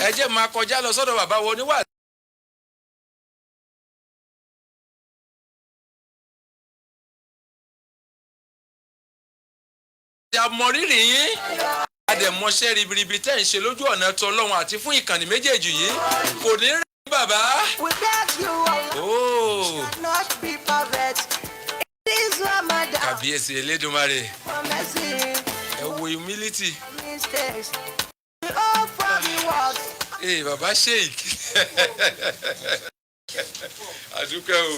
ẹ jẹ́ máa kọjá lọ sọ́dọ̀ bàbá wo oníwà. àmọ̀rírì yín àdèmọ́ṣẹ́ ribiribi tẹ́ ń ṣe lójú ọ̀nà tó Ọlọ́run àti fún ìkànnì méjèèjì yìí kò ní rí bàbá. Kàbíyèsí Elédùmarè ẹ wo humility. Bàbá sheik àdúpẹ́ o.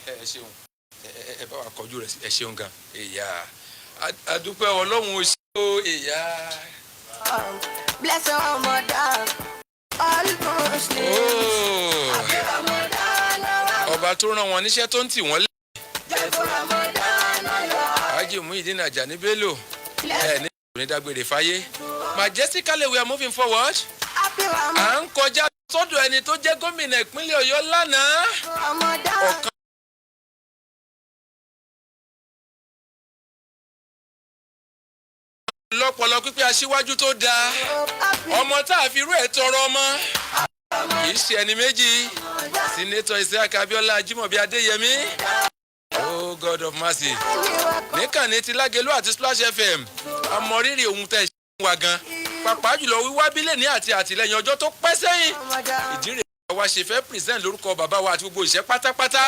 Ẹ ṣeun ẹ bá wa kọjú rẹ ẹ ṣeun gan ìyá àdúpẹ́ Ọlọ́run ó ṣe ó ìyá. Bless Ramadan all Muslims. Ọba tó rán wọn níṣẹ́ tó ń tì wọ́n lẹ́yìn. Àjì Muyideen Ajani Bello ẹ ní ìròyìn dágbére fáyé. Majestically we are moving forward. À ń kọjá sọ́dọ̀ ẹni tó jẹ́ gómìnà ìpínlẹ̀ Ọ̀yọ́ lánàá. Ọ̀kan lọ́pọ̀lọ́ pípẹ́ aṣíwájú tó dáa ọmọ tá a fi rú ẹ̀ tọrọ ọmọ kì í ṣe ẹni méjì Senator Isiaq Abiola Ajimobi Adéyẹmí oh God of mercy níkànnì ti Lágelú àti Splash FM àmọ̀rírì ohun tẹ̀ ṣe wà gan pàápàá jùlọ wíwá bílẹ̀ ní àti àtìlẹ́yìn ọjọ́ tó pẹ́ sẹ́yìn ìdí rẹ̀ wa ṣe fẹ́ present lórúkọ bàbá wa àti gbogbo ìṣẹ́ pátápátá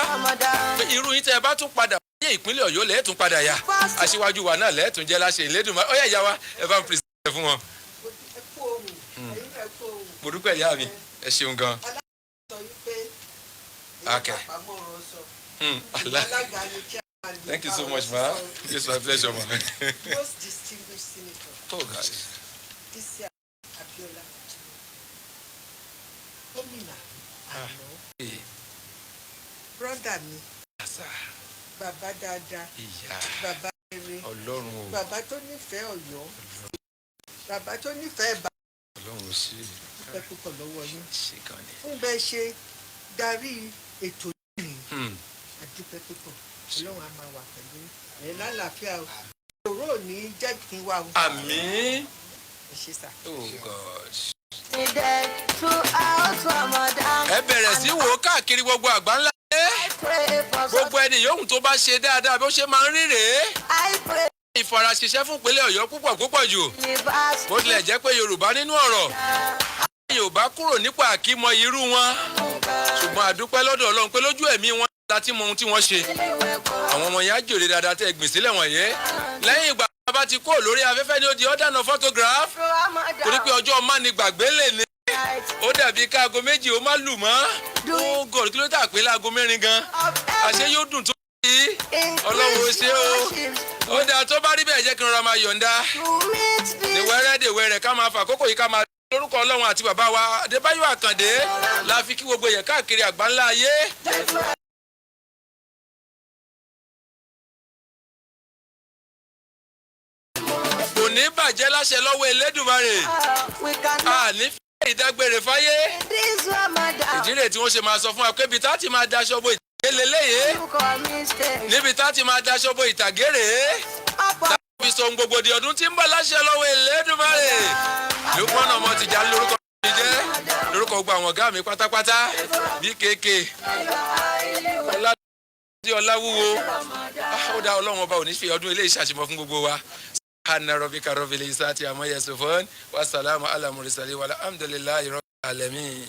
irú yín tẹ́ ẹ bá tún padà ní ìpínlẹ̀ Ọ̀yọ́ lẹ́ẹ̀tún padà yá aṣíwájú wa náà lẹ́ẹ̀tún jẹ́ láṣẹ Elédùmarè ó yá ìyá wa ẹ bá ń present fún wọn. mo dúpẹ́ ìyá mi ẹ ṣeun gan. Okay. Thank you so much, ma. It's my pleasure, ma. Most distinguished senator. Oh, God. Isiaq Abiola. Gómìnà àná. Brọ́dà mi. Bàbá dáadáa. Bàbá rere. Ọlọ́run o. Bàbá tó nífẹ̀ẹ́ Ọ̀yọ́. Bàbá tó nífẹ̀ẹ́ bá. Ọlọ́run ò sí. Dúpẹ́ púpọ̀ lọ́wọ́ yín. Ṣé gan ni. Fún bẹ́ẹ̀ ṣe darí ètò yìí. Adúpẹ́ púpọ̀. Ọlọ́run á máa wà pẹ̀lú ẹ̀ lálàáfíà o. Òró ò ní jẹ́ kí n wá o. Àmín. Ẹ ṣé sà. Oh God. Ẹ bẹ̀rẹ̀ sí wò ó káàkiri gbogbo àgbáńlá gbogbo ẹni yòówù tó bá ṣe dáadáa bí ó ṣe máa ń rí rèé ìfaraṣiṣẹ́ fún ìpínlẹ̀ Ọ̀yọ́ púpọ̀ jù bó tilẹ̀ jẹ́ pé Yorùbá nínú ọ̀rọ̀ Yorùbá kúrò nípa àkímọ irú wọn ṣùgbọ́n àdúpẹ́ lọ́dọ̀ Ọlọ́run pé lójú ẹ̀mí wọn láti mọ ohun tí wọ́n ṣe àwọn ọmọ yẹn á jèrè dáadáa tẹ́ gbìn sílẹ̀ wọ̀nyé lẹ́yìn ìgbà bá ti kó lórí afẹ́fẹ́ ní ó di order no photograph torí pé ọjọ́ ọmọ ni gbàgbé lè ní ó dàbí káago méjì ó má lù mọ́ ó gòrò kí ló dà pé láago mẹ́rin gan àṣé yóò dùn tó yìí Ọlọ́run ó ṣe ó dáa tó bá rí bẹ́ẹ̀ jẹ́ kí n rọra máa yọ̀ǹda ní wẹ́rẹ́ ká máa fà kókò yìí ká máa lórúkọ Ọlọ́run àti bàbá wa Adébáyọ̀ Àkàndé la fi kí gbogbo yẹn káàkiri àgbáńlá ayé. kò ní bàjẹ́ láṣẹ lọ́wọ́ Elédùmarè ní fẹ́ ìdágbére fáyé ìdí rẹ̀ tí wọ́n ṣe máa sọ fún wa pé ibi tá ti máa daṣọ bo ìtàgé lélẹ́yẹ níbi tá ti máa daṣọ bo ìtàgé rèé tàbí sọ gbogbo di ọdún tí ń bọ̀ láṣẹ lọ́wọ́ Elédùmarè Lukman ọmọ Tijani lórúkọ mi jẹ́ lórúkọ gbogbo àwọn ọ̀gá mi pátápátá bí kéèké Ọláwúwo ó dá Ọlọ́run ọba òní fi ọdún ilé ìṣàṣìmọ̀ fún gbogbo wa. Anna rabbika rabbil izzati amma yasifun wa salamun ala mursalin walhamdulillahi rabbil alamin.